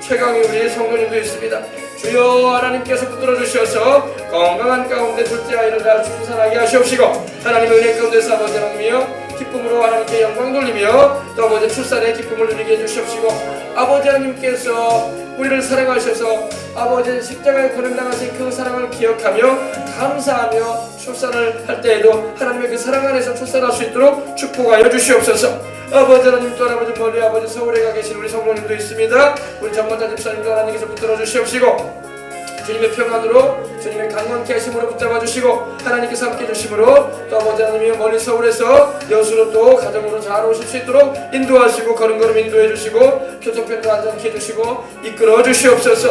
최강희 우리 성도님도 있습니다. 주여, 하나님께서 붙들어 주셔서 건강한 가운데 둘째 아이를 잘 출산하게 하시옵시고, 하나님의 은혜 가운데서 아버지 하나님이여 기쁨으로 하나님께 영광 돌리며 또 아버지 출산의 기쁨을 누리게 해주시옵시고, 아버지 하나님께서 우리를 사랑하셔서 아버지 십자가에 고난당하신 그 사랑을 기억하며 감사하며 출산을 할 때에도 하나님의 그 사랑 안에서 출산할 수 있도록 축복하여 주시옵소서. 아버지 하나님, 또 아버지 멀리 아버지 서울에 가 계신 우리 성도님도 있습니다. 우리 정권자 집사님도 하나님께서 붙들어 주시옵시고, 주님의 평안으로 주님의 강건케 하심으로 붙잡아 주시고, 하나님께서 함께 해주심으로 또 아버지 하나님이 멀리 서울에서 여수로 또 가정으로 잘 오실 수 있도록 인도하시고 걸음걸음 인도해 주시고 교통편도 안전케 해주시고 이끌어 주시옵소서.